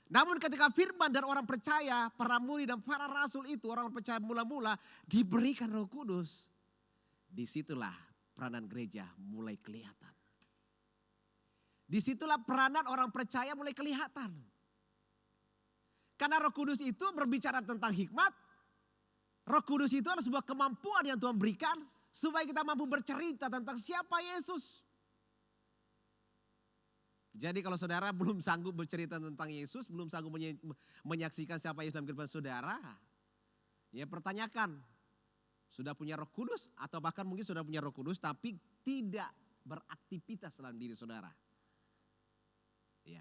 Namun ketika firman dan orang percaya, para murid dan para rasul itu, orang percaya mula-mula diberikan Roh Kudus. Disitulah peranan gereja mulai kelihatan. Disitulah peranan orang percaya mulai kelihatan. Karena Roh Kudus itu berbicara tentang hikmat. Roh Kudus itu adalah sebuah kemampuan yang Tuhan berikan supaya kita mampu bercerita tentang siapa Yesus. Jadi kalau saudara belum sanggup bercerita tentang Yesus, belum sanggup menyaksikan siapa Yesus dalam kehidupan saudara, ya pertanyakan, sudah punya Roh Kudus atau bahkan mungkin sudah punya Roh Kudus tapi tidak beraktivitas dalam diri saudara. Ya.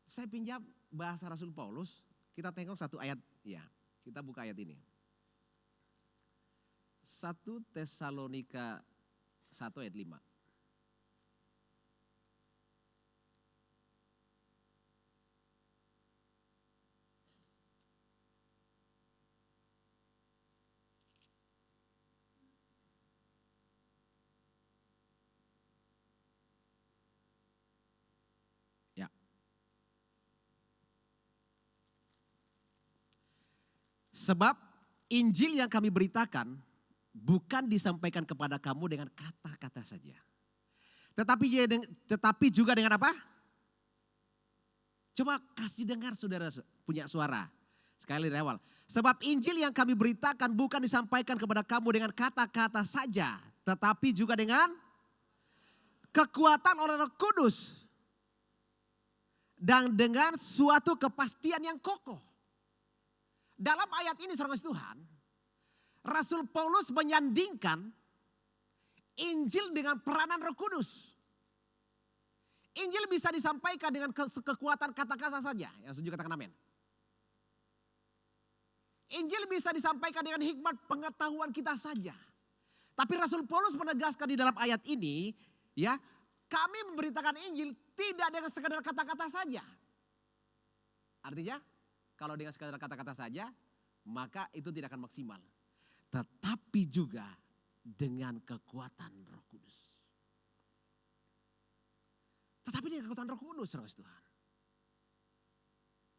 Saya pinjam bahasa Rasul Paulus, kita tengok satu ayat, ya, kita buka ayat ini. 1 Tesalonika 1 ayat 5. Sebab Injil yang kami beritakan bukan disampaikan kepada kamu dengan kata-kata saja. Tetapi juga dengan apa? Coba kasih dengar saudara punya suara. Sekali dari awal. Sebab Injil yang kami beritakan bukan disampaikan kepada kamu dengan kata-kata saja. Tetapi juga dengan kekuatan oleh Roh Kudus. Dan dengan suatu kepastian yang kokoh. Dalam ayat ini saudara Tuhan, Rasul Paulus menyandingkan Injil dengan peranan Roh Kudus. Injil bisa disampaikan dengan kekuatan kata-kata saja. Yang setuju katakan amin. Injil bisa disampaikan dengan hikmat pengetahuan kita saja. Tapi Rasul Paulus menegaskan di dalam ayat ini, ya, kami memberitakan Injil tidak dengan sekadar kata-kata saja. Artinya, kalau dengan sekadar kata-kata saja, maka itu tidak akan maksimal. Tetapi juga dengan kekuatan Roh Kudus. Tetapi dengan kekuatan Roh Kudus, saudara Tuhan.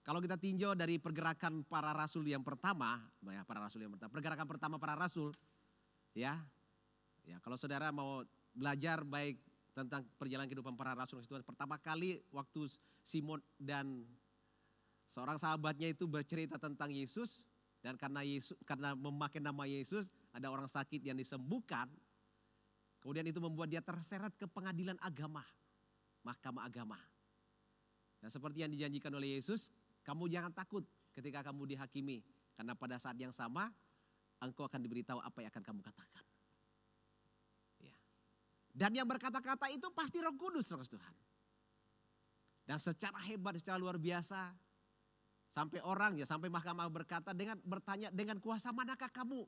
Kalau kita tinjau dari pergerakan para rasul yang pertama, pergerakan pertama para rasul, ya kalau saudara mau belajar baik tentang perjalanan kehidupan para rasul Tuhan, pertama kali waktu Simon dan seorang sahabatnya itu bercerita tentang Yesus dan karena memakai nama Yesus ada orang sakit yang disembuhkan. Kemudian itu membuat dia terseret ke pengadilan agama, mahkamah agama. Dan seperti yang dijanjikan oleh Yesus, Kamu jangan takut ketika kamu dihakimi. Karena pada saat yang sama engkau akan diberitahu apa yang akan kamu katakan. Ya. Dan yang berkata-kata itu pasti Roh Kudus, saudara Tuhan. Dan secara hebat, secara luar biasa. Sampai orang ya, sampai mahkamah berkata bertanya dengan kuasa manakah kamu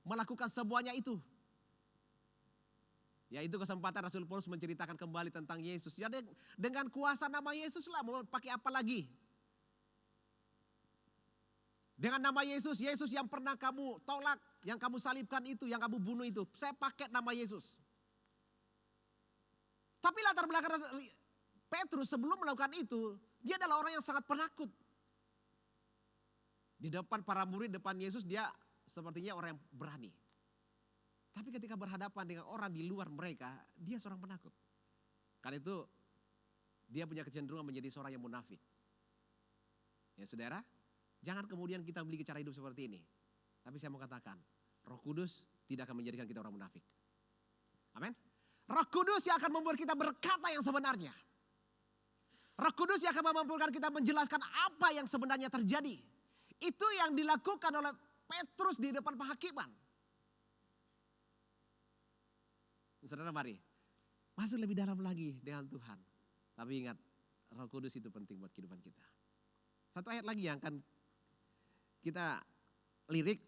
melakukan semuanya itu. Ya itu kesempatan Rasul Paulus menceritakan kembali tentang Yesus. Ya dengan kuasa nama Yesus lah, mau pakai apa lagi? Dengan nama Yesus, Yesus yang pernah kamu tolak, yang kamu salibkan itu, yang kamu bunuh itu. Saya pakai nama Yesus. Tapi latar belakang Petrus sebelum melakukan itu, dia adalah orang yang sangat penakut. Di depan para murid, depan Yesus dia sepertinya orang yang berani. Tapi ketika berhadapan dengan orang di luar mereka, dia seorang penakut. Karena itu dia punya kecenderungan menjadi seorang yang munafik. Ya saudara, jangan kemudian kita memiliki cara hidup seperti ini. Tapi saya mau katakan, Roh Kudus tidak akan menjadikan kita orang munafik. Amin. Roh Kudus yang akan membuat kita berkata yang sebenarnya. Roh Kudus yang akan memampukan kita menjelaskan apa yang sebenarnya terjadi. Itu yang dilakukan oleh Petrus di depan penghakiman. Saudara mari, masuk lebih dalam lagi dengan Tuhan. Tapi ingat, Roh Kudus itu penting buat kehidupan kita. Satu ayat lagi yang akan kita lirik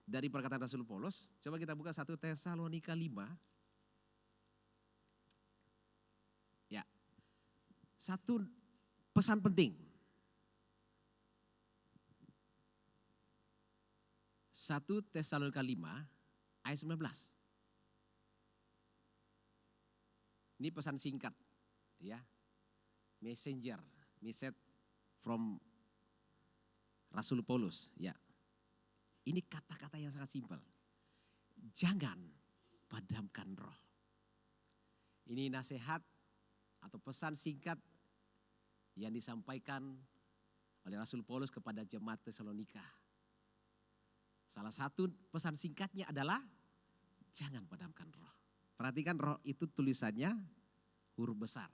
dari perkataan Rasul Paulus. Coba kita buka 1 Tesalonika 5. Ya, satu pesan penting. 1 Tesalonika 5 ayat 19. Ini pesan singkat, ya, message from Rasul Paulus, ya. Ini kata-kata yang sangat simpel. Jangan padamkan roh. Ini nasihat atau pesan singkat yang disampaikan oleh Rasul Paulus kepada jemaat Tesalonika. Salah satu pesan singkatnya adalah jangan padamkan roh. Perhatikan roh itu tulisannya huruf besar.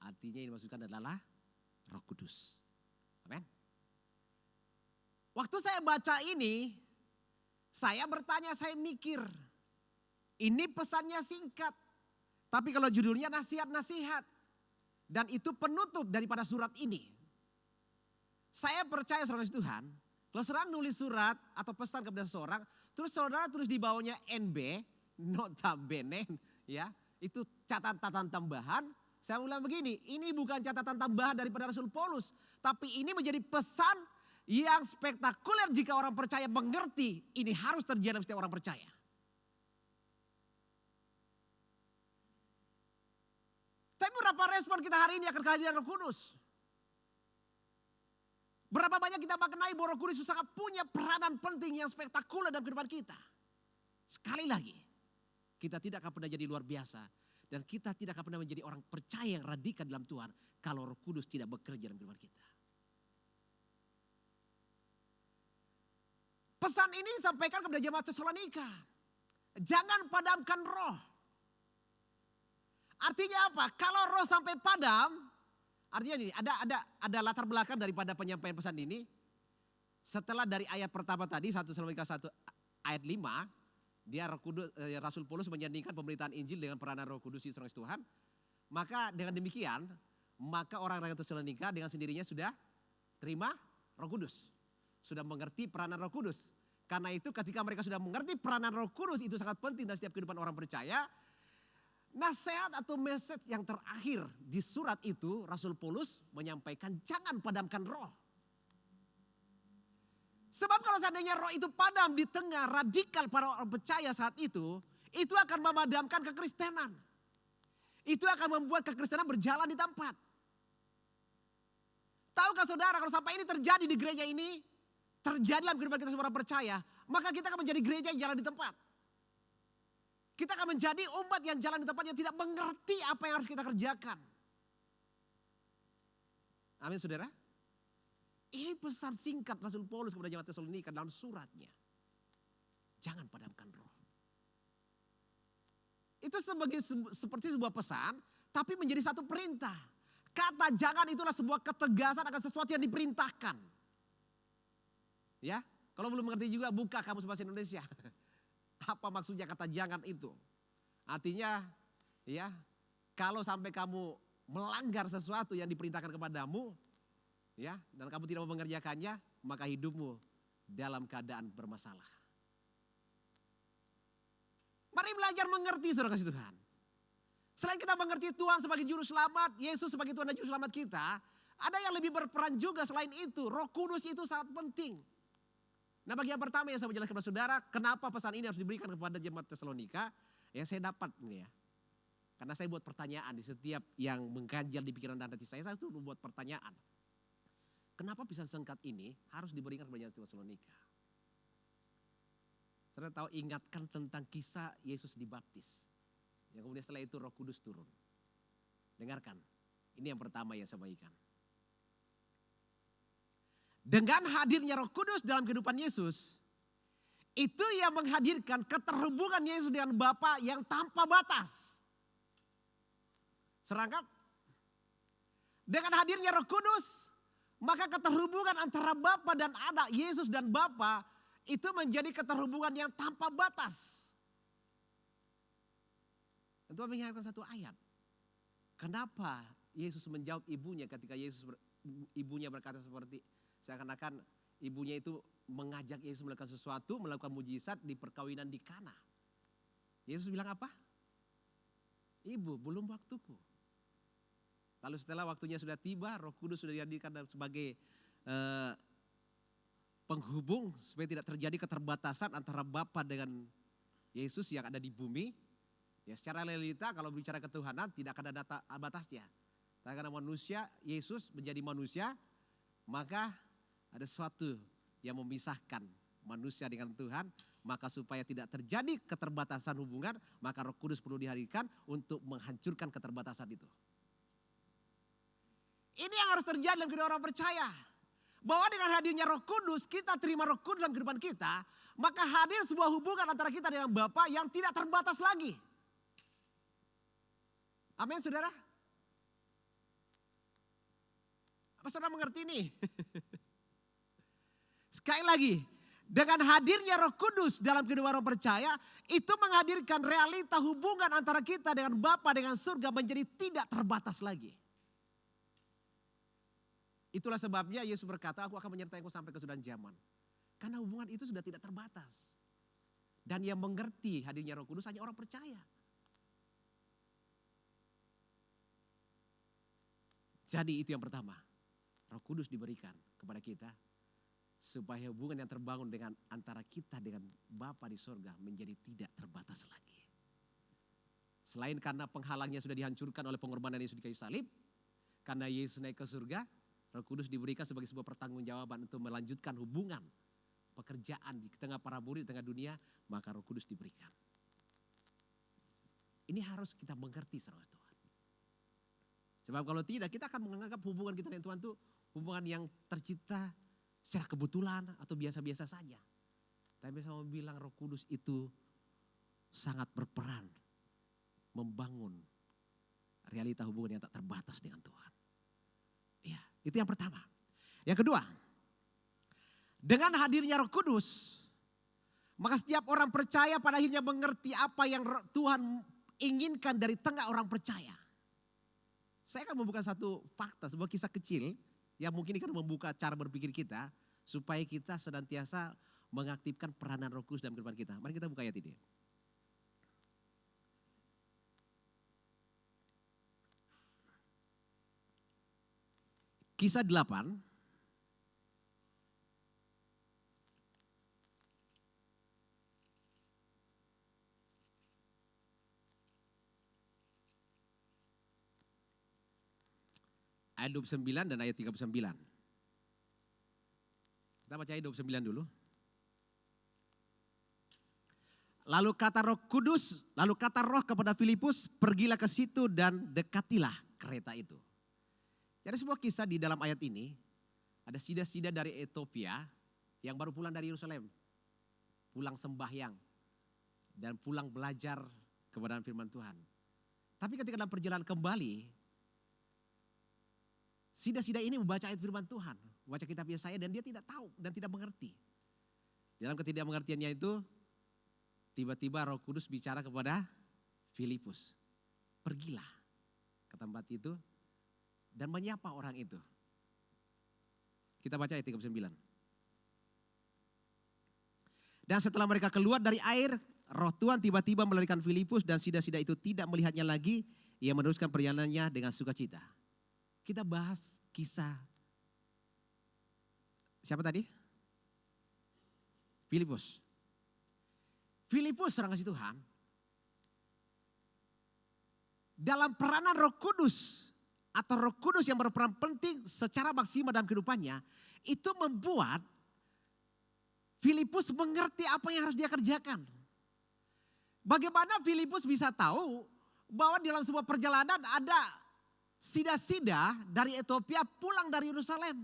Artinya yang dimaksudkan adalah Roh Kudus. Amin. Waktu saya baca ini, saya bertanya, saya mikir. Ini pesannya singkat. Tapi kalau judulnya nasihat-nasihat. Dan itu penutup daripada surat ini. Saya percaya saudara Tuhan, kalau saudara nulis surat atau pesan kepada seseorang, terus saudara tulis di bawahnya NB, notabene, ya, itu catatan tambahan. Saya ulang begini, ini bukan catatan tambahan daripada Rasul Paulus, tapi ini menjadi pesan yang spektakuler jika orang percaya mengerti. Ini harus terjadi dalam setiap orang percaya. Tapi berapa respon kita hari ini akan kehadiran Roh Kudus? Berapa banyak kita maknai bahwa Roh Kudus itu sangat punya peranan penting yang spektakuler dalam kehidupan kita. Sekali lagi, kita tidak akan pernah jadi luar biasa. Dan kita tidak akan pernah menjadi orang percaya yang radikal dalam Tuhan kalau Roh Kudus tidak bekerja dalam kehidupan kita. Pesan ini disampaikan kepada jemaat Tesalonika. Jangan padamkan roh. Artinya apa? Kalau roh sampai padam, artinya ini ada latar belakang daripada penyampaian pesan ini. Setelah dari ayat pertama tadi 1 Tesalonika 1 ayat 5, dia Rasul Paulus menyandingkan pemberitaan Injil dengan peranan Roh Kudus di Tuhan. Maka dengan demikian, maka orang-orang Tesalonika dengan sendirinya sudah terima Roh Kudus. Sudah mengerti peranan Roh Kudus. Karena itu ketika mereka sudah mengerti peranan Roh Kudus, itu sangat penting dalam setiap kehidupan orang percaya. Nasihat atau message yang terakhir di surat itu, Rasul Paulus menyampaikan jangan padamkan roh. Sebab kalau seandainya roh itu padam di tengah radikal para orang percaya saat itu akan memadamkan kekristenan. Itu akan membuat kekristenan berjalan di tempat. Tahukah saudara kalau sampai ini terjadi di gereja ini, terjadi dalam kehidupan kita sebagai orang percaya, maka kita akan menjadi gereja yang jalan di tempat. Kita akan menjadi umat yang jalan di tempat yang tidak mengerti apa yang harus kita kerjakan. Amin saudara. Ini pesan singkat Rasul Paulus kepada jemaat Tesalonika dalam suratnya. Jangan padamkan roh. Itu seperti sebuah pesan, tapi menjadi satu perintah. Kata jangan itulah sebuah ketegasan akan sesuatu yang diperintahkan. Ya, kalau belum mengerti juga buka kamus bahasa Indonesia. Apa maksudnya kata jangan itu? Artinya ya, kalau sampai kamu melanggar sesuatu yang diperintahkan kepadamu, ya, dan kamu tidak mau mengerjakannya, maka hidupmu dalam keadaan bermasalah. Mari belajar mengerti saudara kasih Tuhan. Selain kita mengerti Tuhan sebagai juru selamat, Yesus sebagai Tuhan dan juru selamat kita, ada yang lebih berperan juga selain itu. Roh Kudus itu sangat penting. Nah, bagi yang pertama yang saya menjelaskan kepada saudara, kenapa pesan ini harus diberikan kepada jemaat Tesalonika, yang saya dapat ini ya. Karena saya buat pertanyaan di setiap yang mengganjal di pikiran dan hati saya tuh buat pertanyaan. Kenapa pesan singkat ini harus diberikan kepada jemaat Tesalonika? Saudara tahu, ingatkan tentang kisah Yesus dibaptis. Yang kemudian setelah itu Roh Kudus turun. Dengarkan, ini yang pertama yang saya bagikan. Dengan hadirnya Roh Kudus dalam kehidupan Yesus, itu yang menghadirkan keterhubungan Yesus dengan Bapa yang tanpa batas. Serangkap? Dengan hadirnya Roh Kudus, maka keterhubungan antara Bapa dan Anak, Yesus dan Bapa, itu menjadi keterhubungan yang tanpa batas. Tentu mengingatkan satu ayat. Kenapa Yesus menjawab ibunya ketika ibunya berkata seperti seakan-akan ibunya itu mengajak Yesus melakukan sesuatu, melakukan mujizat di perkawinan di Kana. Yesus bilang apa? Ibu, belum waktuku. Lalu setelah waktunya sudah tiba, Roh Kudus sudah dihadirkan sebagai penghubung supaya tidak terjadi keterbatasan antara Bapa dengan Yesus yang ada di bumi. Ya, secara realita kalau bicara ketuhanan tidak akan ada batasnya. Tapi karena manusia, Yesus menjadi manusia, maka ada sesuatu yang memisahkan manusia dengan Tuhan. Maka supaya tidak terjadi keterbatasan hubungan, maka Roh Kudus perlu dihadirkan untuk menghancurkan keterbatasan itu. Ini yang harus terjadi dalam kehidupan orang percaya. Bahwa dengan hadirnya Roh Kudus, kita terima Roh Kudus dalam kehidupan kita, maka hadir sebuah hubungan antara kita dengan Bapa yang tidak terbatas lagi. Amin, saudara? Apa saudara mengerti ini? Sekali lagi, dengan hadirnya Roh Kudus dalam kehidupan orang percaya, itu menghadirkan realita hubungan antara kita dengan Bapa dengan surga menjadi tidak terbatas lagi. Itulah sebabnya Yesus berkata, aku akan menyertai engkau sampai kesudahan zaman. Karena hubungan itu sudah tidak terbatas. Dan yang mengerti hadirnya Roh Kudus hanya orang percaya. Jadi itu yang pertama. Roh Kudus diberikan kepada kita. Supaya hubungan yang terbangun dengan antara kita dengan Bapa di sorga menjadi tidak terbatas lagi. Selain karena penghalangnya sudah dihancurkan oleh pengorbanan Yesus di kayu salib. Karena Yesus naik ke surga, Roh Kudus diberikan sebagai sebuah pertanggungjawaban untuk melanjutkan hubungan pekerjaan di tengah para murid, di tengah dunia, maka Roh Kudus diberikan. Ini harus kita mengerti saudara Tuhan. Sebab kalau tidak, kita akan menganggap hubungan kita dengan Tuhan itu hubungan yang tercipta secara kebetulan atau biasa-biasa saja. Tapi saya mau bilang Roh Kudus itu sangat berperan membangun realita hubungan yang tak terbatas dengan Tuhan. Ya, itu yang pertama. Yang kedua, dengan hadirnya Roh Kudus, maka setiap orang percaya pada akhirnya mengerti apa yang Tuhan inginkan dari tengah orang percaya. Saya akan membuka satu fakta, sebuah kisah kecil yang mungkin akan membuka cara berpikir kita supaya kita senantiasa mengaktifkan peranan Roh Kudus dalam kehidupan kita. Mari kita buka ayat ini. Kisah 8 ayat 29 dan ayat 39. Kita baca ayat 29 dulu. Lalu kata Roh kepada Filipus, pergilah ke situ dan dekatilah kereta itu. Jadi sebuah kisah di dalam ayat ini, ada sida-sida dari Ethiopia yang baru pulang dari Yerusalem. Pulang sembahyang dan pulang belajar kebenaran firman Tuhan. Tapi ketika dalam perjalanan kembali, Sida-sida ini membaca ayat firman Tuhan, membaca kitab Yesaya dan dia tidak tahu dan tidak mengerti. Dalam ketidakmengertiannya itu, tiba-tiba Roh Kudus bicara kepada Filipus. Pergilah ke tempat itu dan menyapa orang itu. Kita baca ayat 39. Dan setelah mereka keluar dari air, Roh Tuhan tiba-tiba melarikan Filipus dan sida-sida itu tidak melihatnya lagi. Ia meneruskan perjalanannya dengan sukacita. Kita bahas kisah. Siapa tadi? Filipus. Filipus seorang kasih Tuhan. Dalam peranan Roh Kudus atau Roh Kudus yang berperan penting secara maksimal dalam kehidupannya, itu membuat Filipus mengerti apa yang harus dia kerjakan. Bagaimana Filipus bisa tahu bahwa dalam sebuah perjalanan ada sida-sida dari Ethiopia pulang dari Yerusalem.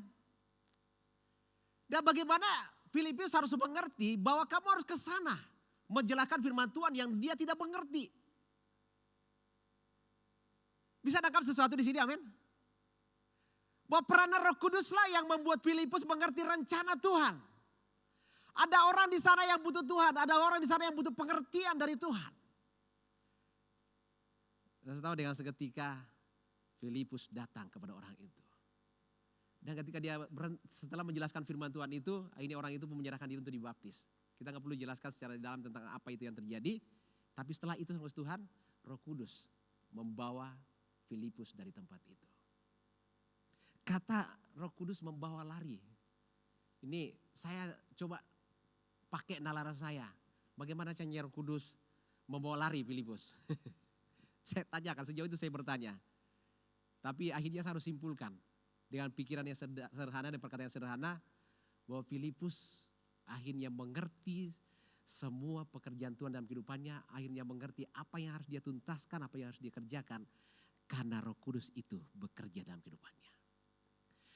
Dan bagaimana Filipus harus mengerti bahwa kamu harus ke sana menjelaskan firman Tuhan yang dia tidak mengerti. Bisa nangkap sesuatu di sini, amin? Bahwa peranan Roh Kuduslah yang membuat Filipus mengerti rencana Tuhan. Ada orang di sana yang butuh Tuhan, ada orang di sana yang butuh pengertian dari Tuhan. Dan saya tahu dengan seketika Filipus datang kepada orang itu. Dan ketika dia setelah menjelaskan firman Tuhan itu, ini orang itu menyerahkan diri untuk dibaptis. Kita nggak perlu jelaskan secara dalam tentang apa itu yang terjadi. Tapi setelah itu Tuhan, Roh Kudus membawa Filipus dari tempat itu. Kata Roh Kudus membawa lari. Ini saya coba pakai nalar saya. Bagaimana caranya Roh Kudus membawa lari Filipus? Saya tanyakan, sejauh itu saya bertanya. Tapi akhirnya saya harus simpulkan dengan pikiran yang sederhana dan perkataan yang sederhana, bahwa Filipus akhirnya mengerti semua pekerjaan Tuhan dalam kehidupannya, akhirnya mengerti apa yang harus dia tuntaskan, apa yang harus dia kerjakan, karena Roh Kudus itu bekerja dalam kehidupannya.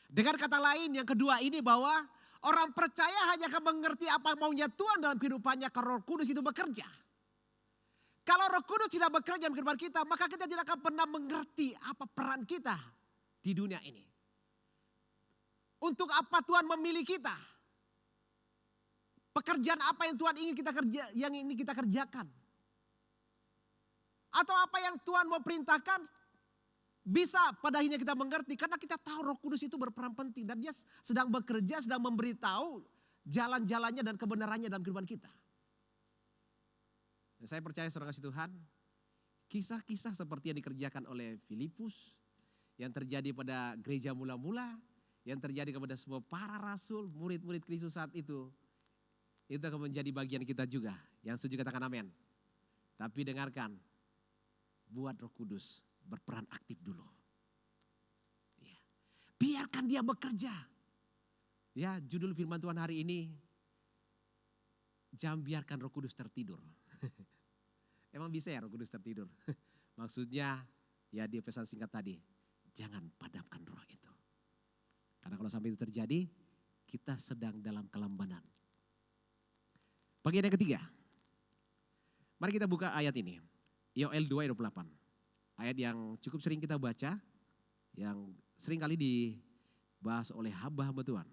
Dengan kata lain yang kedua ini, bahwa orang percaya hanya akan mengerti apa maunya Tuhan dalam kehidupannya kalau Roh Kudus itu bekerja. Kalau Roh Kudus tidak bekerja dalam kehidupan kita, maka kita tidak akan pernah mengerti apa peran kita di dunia ini. Untuk apa Tuhan memilih kita? Pekerjaan apa yang Tuhan ingin kita kerjakan? Atau apa yang Tuhan mau perintahkan? Bisa pada akhirnya kita mengerti karena kita tahu Roh Kudus itu berperan penting dan dia sedang bekerja, sedang memberitahu jalan-jalannya dan kebenarannya dalam kehidupan kita. Dan saya percaya saudara kasih Tuhan, kisah-kisah seperti yang dikerjakan oleh Filipus, yang terjadi pada gereja mula-mula, yang terjadi kepada semua para rasul, murid-murid Kristus saat itu akan menjadi bagian kita juga. Yang setuju katakan amin. Tapi dengarkan, buat Roh Kudus berperan aktif dulu. Ya. Biarkan dia bekerja. Ya, judul firman Tuhan hari ini, jangan biarkan Roh Kudus tertidur. Emang bisa ya Roh Kudus tertidur? Maksudnya, ya dia pesan singkat tadi, jangan padamkan roh itu. Karena kalau sampai itu terjadi, kita sedang dalam kelambanan. Bagian yang ketiga, mari kita buka ayat ini. Yoel 2 ayat 28. Ayat yang cukup sering kita baca, yang sering kali dibahas oleh hamba-hamba Tuhan.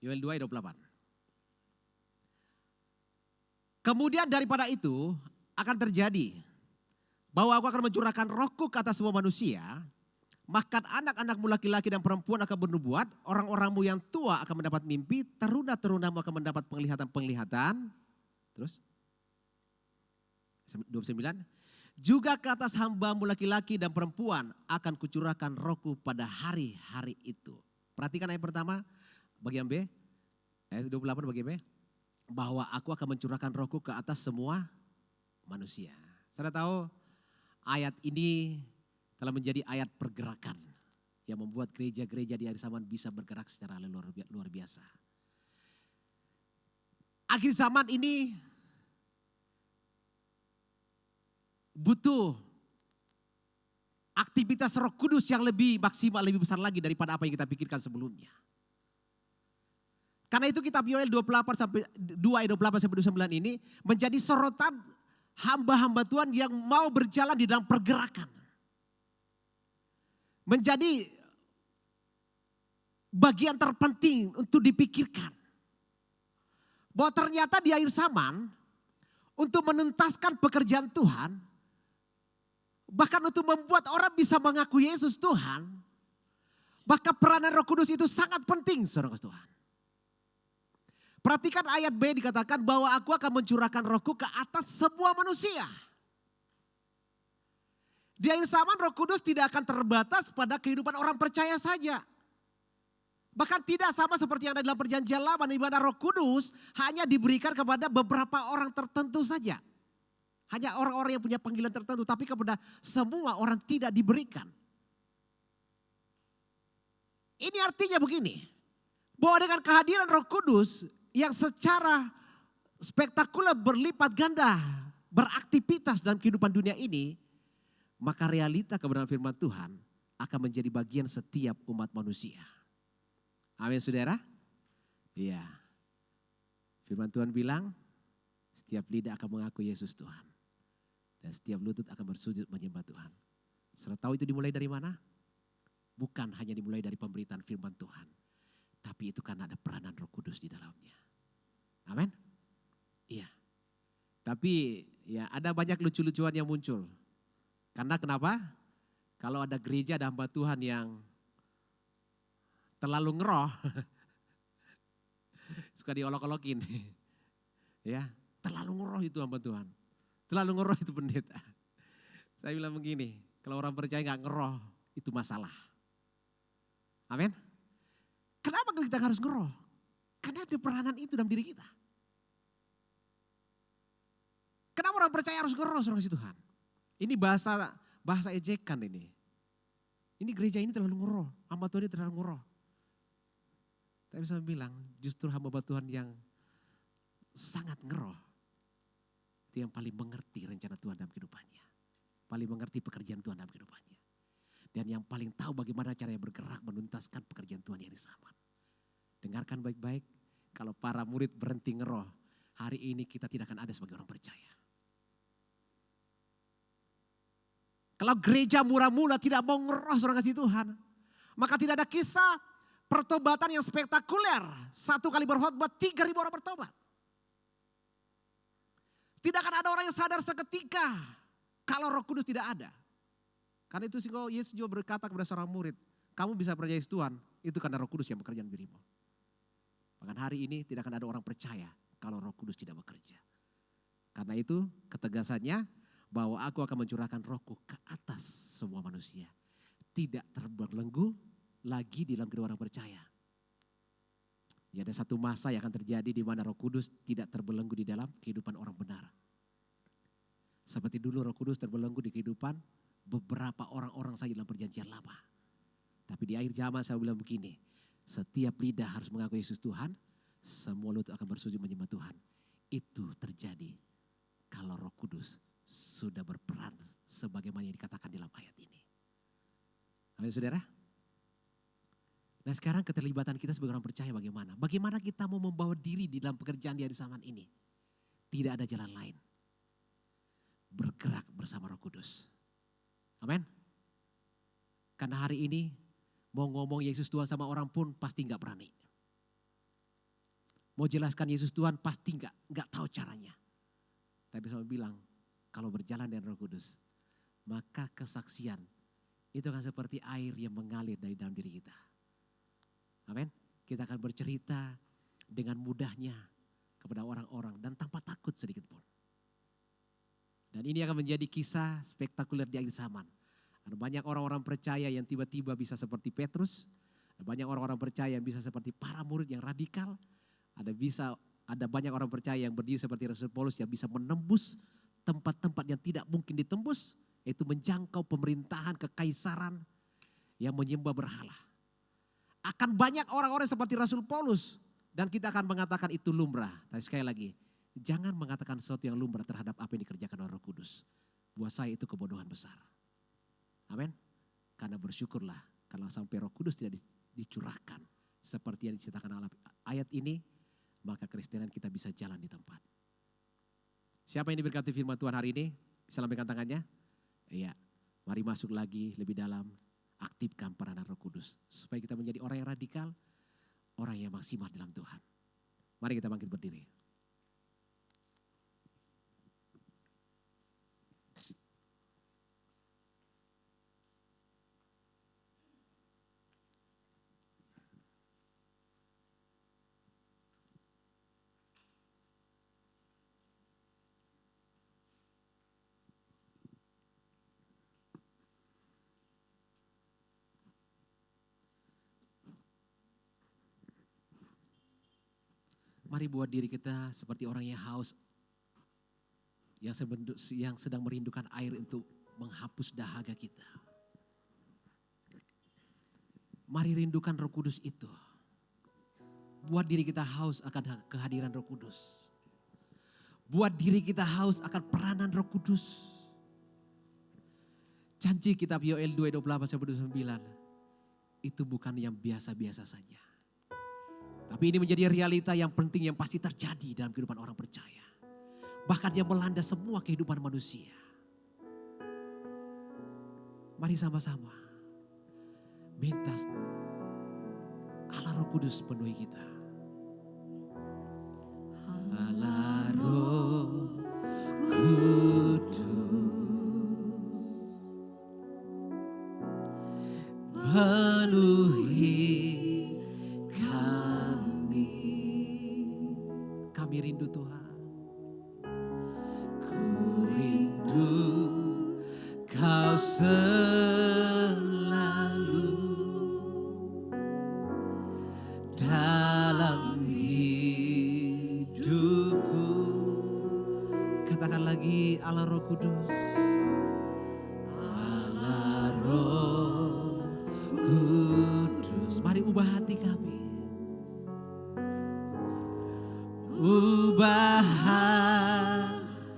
Yoel 2 ayat 28. Kemudian daripada itu akan terjadi bahwa aku akan mencurahkan rohku ke atas semua manusia, maka anak-anakmu laki-laki dan perempuan akan bernubuat, orang-orangmu yang tua akan mendapat mimpi, teruna-terunamu akan mendapat penglihatan-penglihatan. Terus 29, juga ke atas hambamu laki-laki dan perempuan akan kucurahkan rohku pada hari-hari itu. Perhatikan ayat pertama, bagian B, ayat 28 bagian B. Bahwa aku akan mencurahkan rohku ke atas semua manusia. Saudara tahu ayat ini telah menjadi ayat pergerakan yang membuat gereja-gereja di akhir zaman bisa bergerak secara luar biasa. Akhir zaman ini butuh aktivitas Roh Kudus yang lebih maksimal, lebih besar lagi daripada apa yang kita pikirkan sebelumnya. Karena itu kitab Yoel 28 sampai 2 ayat 28 sampai 29 ini menjadi sorotan hamba-hamba Tuhan yang mau berjalan di dalam pergerakan. menjadi bagian terpenting untuk dipikirkan. Bahwa ternyata di akhir zaman untuk menuntaskan pekerjaan Tuhan, bahkan untuk membuat orang bisa mengaku Yesus Tuhan, maka peranan Roh Kudus itu sangat penting, saudara Tuhan. Perhatikan ayat B dikatakan bahwa aku akan mencurahkan rohku ke atas semua manusia. Di akhir zaman Roh Kudus tidak akan terbatas pada kehidupan orang percaya saja. Bahkan tidak sama seperti yang ada dalam perjanjian lama, di mana Roh Kudus hanya diberikan kepada beberapa orang tertentu saja. Hanya orang-orang yang punya panggilan tertentu, tapi kepada semua orang tidak diberikan. Ini artinya begini, bahwa dengan kehadiran Roh Kudus yang secara spektakuler berlipat ganda beraktivitas dalam kehidupan dunia ini, maka realita kebenaran firman Tuhan akan menjadi bagian setiap umat manusia. Amin saudara? Iya. Firman Tuhan bilang, setiap lidah akan mengaku Yesus Tuhan. Dan setiap lutut akan bersujud menyembah Tuhan. Saudara tahu itu dimulai dari mana? Bukan hanya dimulai dari pemberitaan firman Tuhan. Tapi itu karena ada peranan Roh Kudus di dalamnya. Amin? Iya. Tapi ya ada banyak lucu-lucuan yang muncul. Karena kenapa? Kalau ada gereja ada hamba Tuhan yang terlalu ngeroh. Suka diolok-olokin. Ya, terlalu ngeroh itu hamba Tuhan. Terlalu ngeroh itu pendeta. Saya bilang begini, kalau orang percaya gak ngeroh itu masalah. Amin. Kenapa kita harus ngeroh? Karena ada peranan itu dalam diri kita. Kenapa orang percaya harus ngeroh saudara kasih Tuhan? Ini bahasa ejekan ini. Ini gereja ini terlalu ngeroh, hamba Tuhan ini terlalu ngeroh. Tapi saya bilang justru hamba Tuhan yang sangat ngeroh. Itu yang paling mengerti rencana Tuhan dalam kehidupannya. Paling mengerti pekerjaan Tuhan dalam kehidupannya. Dan yang paling tahu bagaimana caranya bergerak menuntaskan pekerjaan Tuhan yang di zaman. Dengarkan baik-baik, kalau para murid berhenti ngeroh, hari ini kita tidak akan ada sebagai orang percaya. Kalau gereja mula-mula tidak mau ngeroh seorang kasih Tuhan, maka tidak ada kisah pertobatan yang spektakuler. 1 kali berkhotbah 3.000 orang bertobat. Tidak akan ada orang yang sadar seketika kalau Roh Kudus tidak ada. Karena itu Yesus juga berkata kepada seorang murid, kamu bisa percaya Yesus Tuhan, itu karena Roh Kudus yang bekerja dalam dirimu. Bahkan hari ini tidak akan ada orang percaya kalau Roh Kudus tidak bekerja. Karena itu ketegasannya bahwa aku akan mencurahkan rohku ke atas semua manusia. Tidak terbelenggu lagi di dalam kehidupan orang percaya. Ya, ada satu masa yang akan terjadi di mana Roh Kudus tidak terbelenggu di dalam kehidupan orang benar. Seperti dulu Roh Kudus terbelenggu di kehidupan beberapa orang-orang saja dalam perjanjian lama. Tapi di akhir zaman saya bilang begini, setiap lidah harus mengaku Yesus Tuhan, semua lutut akan bersujud menyembah Tuhan. Itu terjadi kalau Roh Kudus sudah berperan sebagaimana yang dikatakan dalam ayat ini. Amin saudara? Nah sekarang keterlibatan kita sebagai orang percaya bagaimana? Bagaimana kita mau membawa diri di dalam pekerjaan di zaman ini? Tidak ada jalan lain. Bergerak bersama Roh Kudus. Amin. Karena hari ini mau ngomong Yesus Tuhan sama orang pun pasti gak berani. Mau jelaskan Yesus Tuhan pasti gak tahu caranya. Tapi saya bilang kalau berjalan dengan Roh Kudus, maka kesaksian itu akan seperti air yang mengalir dari dalam diri kita. Amin. Kita akan bercerita dengan mudahnya kepada orang-orang dan tanpa takut sedikit pun. Dan ini akan menjadi kisah spektakuler di akhir zaman. Ada banyak orang-orang percaya yang tiba-tiba bisa seperti Petrus. Ada banyak orang-orang percaya yang bisa seperti para murid yang radikal. Ada banyak orang percaya yang berdiri seperti Rasul Paulus yang bisa menembus tempat-tempat yang tidak mungkin ditembus. Yaitu menjangkau pemerintahan kekaisaran yang menyembah berhala. Akan banyak orang-orang seperti Rasul Paulus. Dan kita akan mengatakan itu lumrah. Tapi sekali lagi, jangan mengatakan sesuatu yang lumrah terhadap apa yang dikerjakan oleh Roh Kudus. Buat saya itu kebodohan besar. Amin. Karena bersyukurlah kalau sampai Roh Kudus tidak dicurahkan seperti yang diceritakan dalam ayat ini, maka Kristenan kita bisa jalan di tempat. Siapa yang diberkati firman Tuhan hari ini? Bisa lambaikan tangannya? Iya. Mari masuk lagi lebih dalam. Aktifkan peranan Roh Kudus supaya kita menjadi orang yang radikal, orang yang maksimal dalam Tuhan. Mari kita bangkit berdiri. Mari buat diri kita seperti orang yang haus, yang sedang merindukan air untuk menghapus dahaga kita. Mari rindukan Roh Kudus itu. Buat diri kita haus akan kehadiran Roh Kudus. Buat diri kita haus akan peranan Roh Kudus. Janji kitab Yoel 2:28-29 itu bukan yang biasa-biasa saja. Tapi ini menjadi realita yang penting yang pasti terjadi dalam kehidupan orang percaya. Bahkan yang melanda semua kehidupan manusia. Mari sama-sama minta Allah Roh Kudus penuhi kita. Allah Roh Kudus penuhi kami rindu Tuhan. Ku rindu Kau selalu dalam hidupku. Katakan lagi, Allah Roh Kudus. Allah Roh Kudus. Mari ubah hati kami. Ubah hatiku.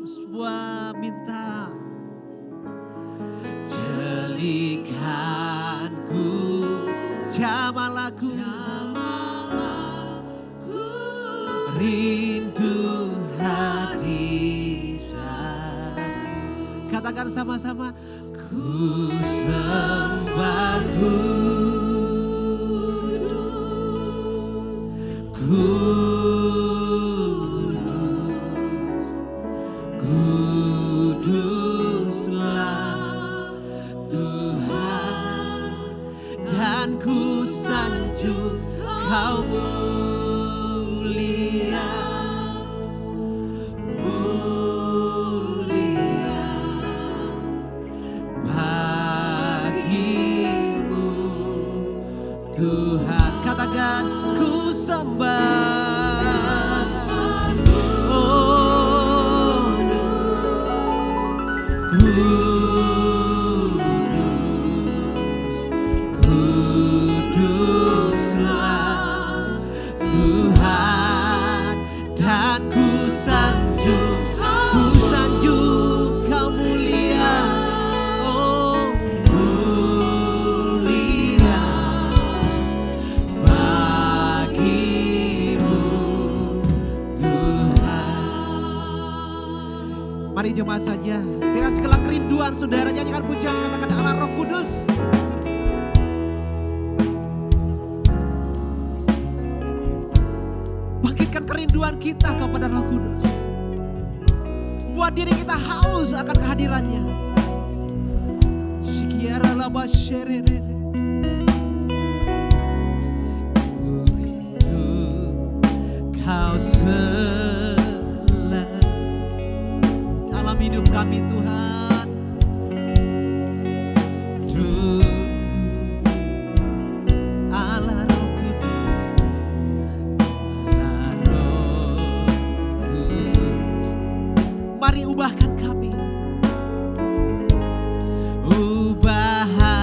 Semua minta. Jelikanku, jamalah-Ku, rindu hadirat. Katakan sama-sama, ku sembah-Ku. Kudus, kuduslah Tuhan, dan ku sanjung Kau mulia, mulia bagimu Tuhan. Katakan, ku sembah, oh kudus, kuduslah Tuhan, dan ku sanjung Kau mulia, oh mulia Mari jemaat saja dengan segala kerinduan saudara nyanyikan pujian, katakan Allah Roh Kudus. Bangkitkan kerinduan kita kepada Roh Kudus. Buat diri kita haus akan kehadirannya. Shikiara laba sherere. Kau dalam hidup kami Tuhan. Allah Roh Kudus, Allah Roh Kudus. Mari ubahkan kami. Ubah hatiku.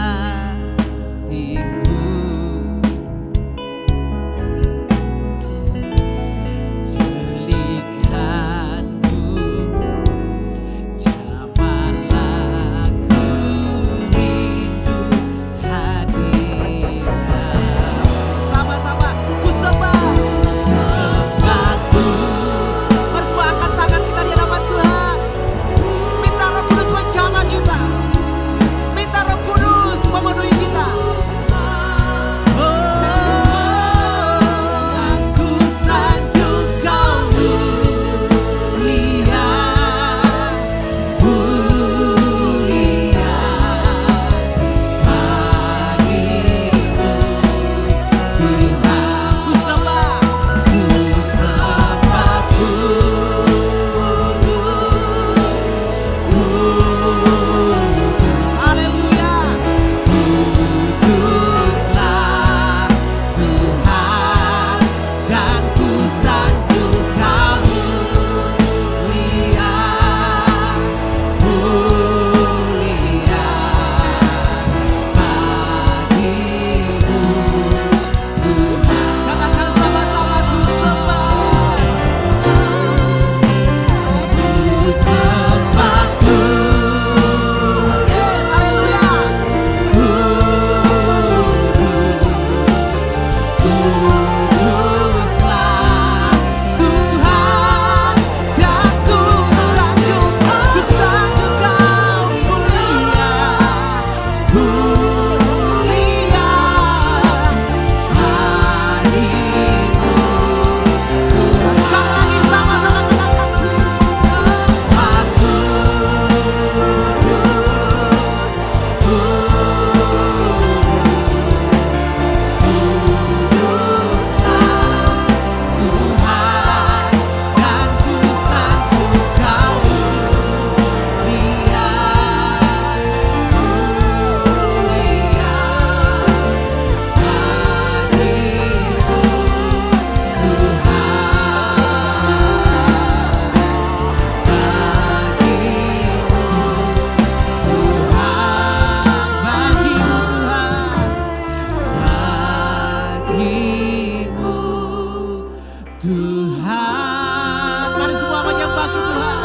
Tuhan. Mari semua menyembah Tuhan.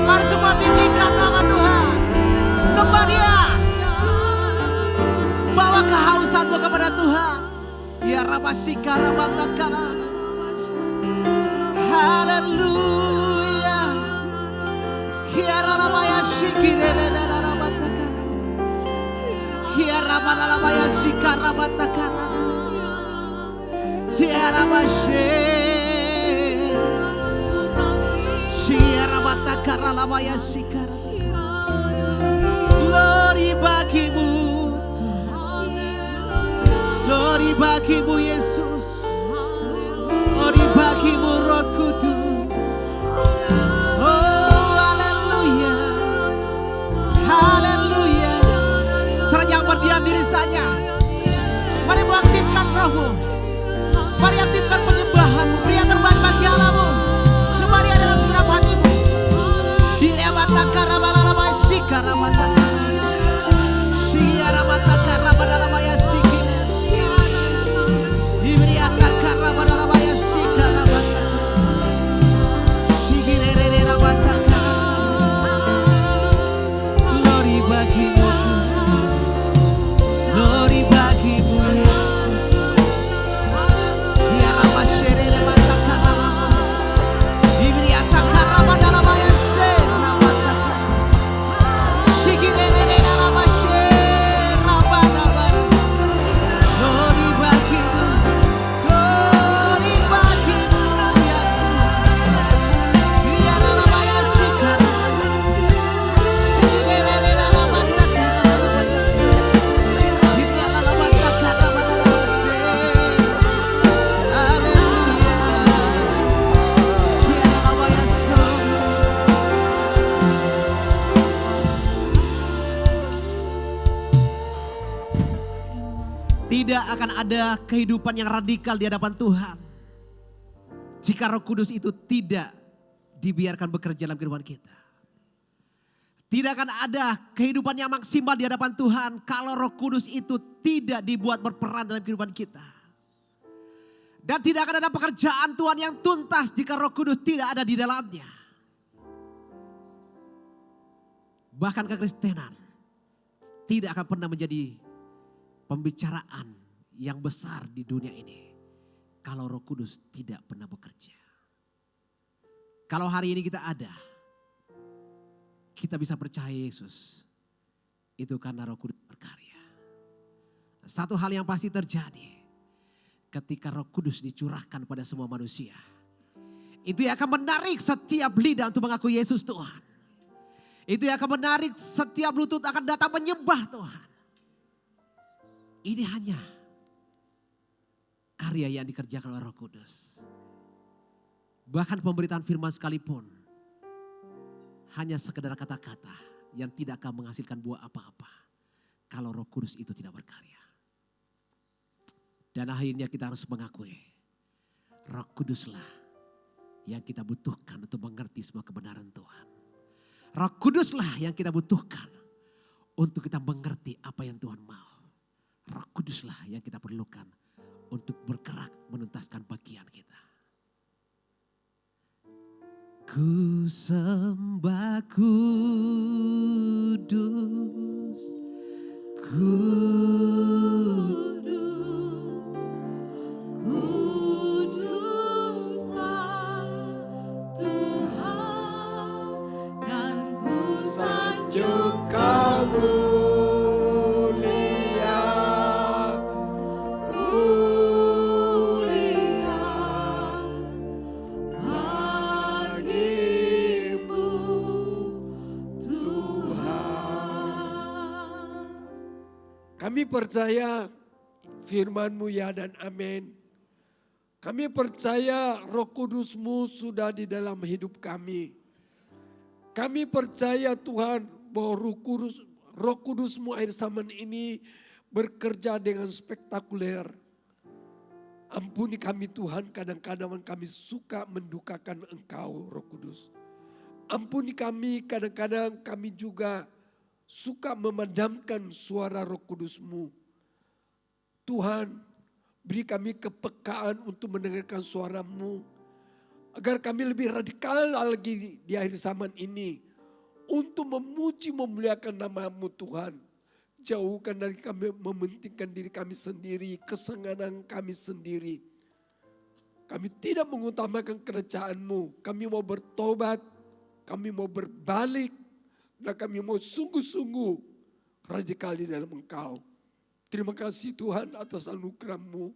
Mari semua tinggikan nama Tuhan. Sembah Dia. Bawa kehausanmu kepada Tuhan. Ya Rabasika Rabatakara. Haleluya. Ya Rabaya Shikirere Rabatakara. Ya Rabaya Shikara Rabatakara. Siara Bashe. Siara Batakara Labaya Shikara. Glory bagimu Tuhan. Glory bagimu Yesus. Glory bagimu Roh Kudus. Oh haleluya. Haleluya. Saudara yang berdiam diri saja. Mari mengaktifkan rohmu. Mari aktifkan penyembahanmu. Beri yang terbaik bagi Allahmu. Semua Dia adalah segenap hatimu. Dia batakara balala shikara batakara. Siara batakara balala shikira. Ibri atakara balala shikara batakara. Shikirere batakara. Glory bagimu. Glory bagimu. Tidak akan ada kehidupan yang radikal di hadapan Tuhan jika Roh Kudus itu tidak dibiarkan bekerja dalam kehidupan kita. Tidak akan ada kehidupan yang maksimal di hadapan Tuhan kalau Roh Kudus itu tidak dibuat berperan dalam kehidupan kita. Dan tidak akan ada pekerjaan Tuhan yang tuntas jika Roh Kudus tidak ada di dalamnya. Bahkan kekristenan tidak akan pernah menjadi pembicaraan yang besar di dunia ini kalau Roh Kudus tidak pernah bekerja. Kalau hari ini kita ada, kita bisa percaya Yesus itu karena Roh Kudus berkarya. Satu hal yang pasti terjadi ketika Roh Kudus dicurahkan pada semua manusia, itu yang akan menarik setiap lidah untuk mengaku Yesus Tuhan. Itu yang akan menarik setiap lutut akan datang menyembah Tuhan. Ini hanya karya yang dikerjakan oleh Roh Kudus. Bahkan pemberitaan firman sekalipun hanya sekedar kata-kata yang tidak akan menghasilkan buah apa-apa kalau Roh Kudus itu tidak berkarya. Dan akhirnya kita harus mengakui Roh Kuduslah yang kita butuhkan untuk mengerti semua kebenaran Tuhan. Roh Kuduslah yang kita butuhkan untuk kita mengerti apa yang Tuhan mau. Roh Kuduslah yang kita perlukan untuk bergerak menuntaskan bagian kita. Ku sembah kudus, kudus, kuduslah Tuhan, dan ku sanjung Kau. Kami percaya firman-Mu ya dan amin. Kami percaya Roh Kudus-Mu sudah di dalam hidup kami. Kami percaya Tuhan bahwa Roh Kudus-Mu akhir zaman ini bekerja dengan spektakuler. Ampuni kami Tuhan, kadang-kadang kami suka mendukakan Engkau Roh Kudus. Ampuni kami, kadang-kadang kami juga suka memadamkan suara Roh Kudus-Mu. Tuhan, Beri kami kepekaan untuk mendengarkan suara-Mu. Agar kami lebih radikal lagi di akhir zaman ini. Untuk memuji memuliakan nama-Mu Tuhan. Jauhkan dari kami mementingkan diri kami sendiri, kesenangan kami sendiri. Kami tidak mengutamakan kerajaan-Mu. Kami mau bertobat, kami mau berbalik, dan kami mau sungguh-sungguh radikal di dalam Engkau. Terima kasih Tuhan atas anugerah-Mu.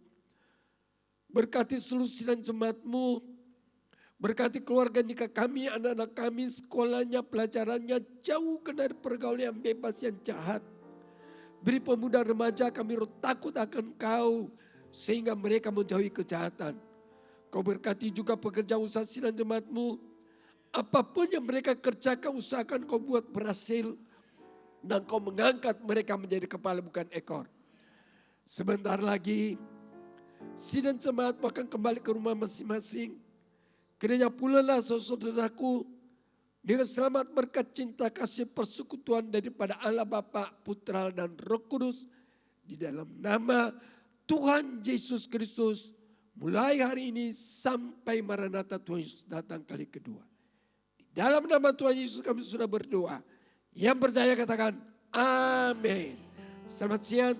Berkati seluruh sidang jemaat-Mu. Berkati keluarga nikah kami, anak-anak kami, sekolahnya, pelajarannya. Jauhkan dari pergaulan yang bebas, yang jahat. Beri pemuda remaja kami takut akan Kau, sehingga mereka menjauhi kejahatan. Kau berkati juga pekerja usaha sidang jemaat-Mu. Apapun yang mereka kerjakan, usahakan Kau buat berhasil. Dan Kau mengangkat mereka menjadi kepala bukan ekor. Sebentar lagi, sidang jemaat akan kembali ke rumah masing-masing. Kiranya pulalah saudaraku, dengan selamat berkat cinta kasih persekutuan daripada Allah Bapa, Putra dan Roh Kudus. Di dalam nama Tuhan Yesus Kristus. Mulai hari ini sampai Maranatha Tuhan Yesus datang kali kedua. Di dalam nama Tuhan Yesus kami sudah berdoa. Yang percaya katakan amin. Selamat siang.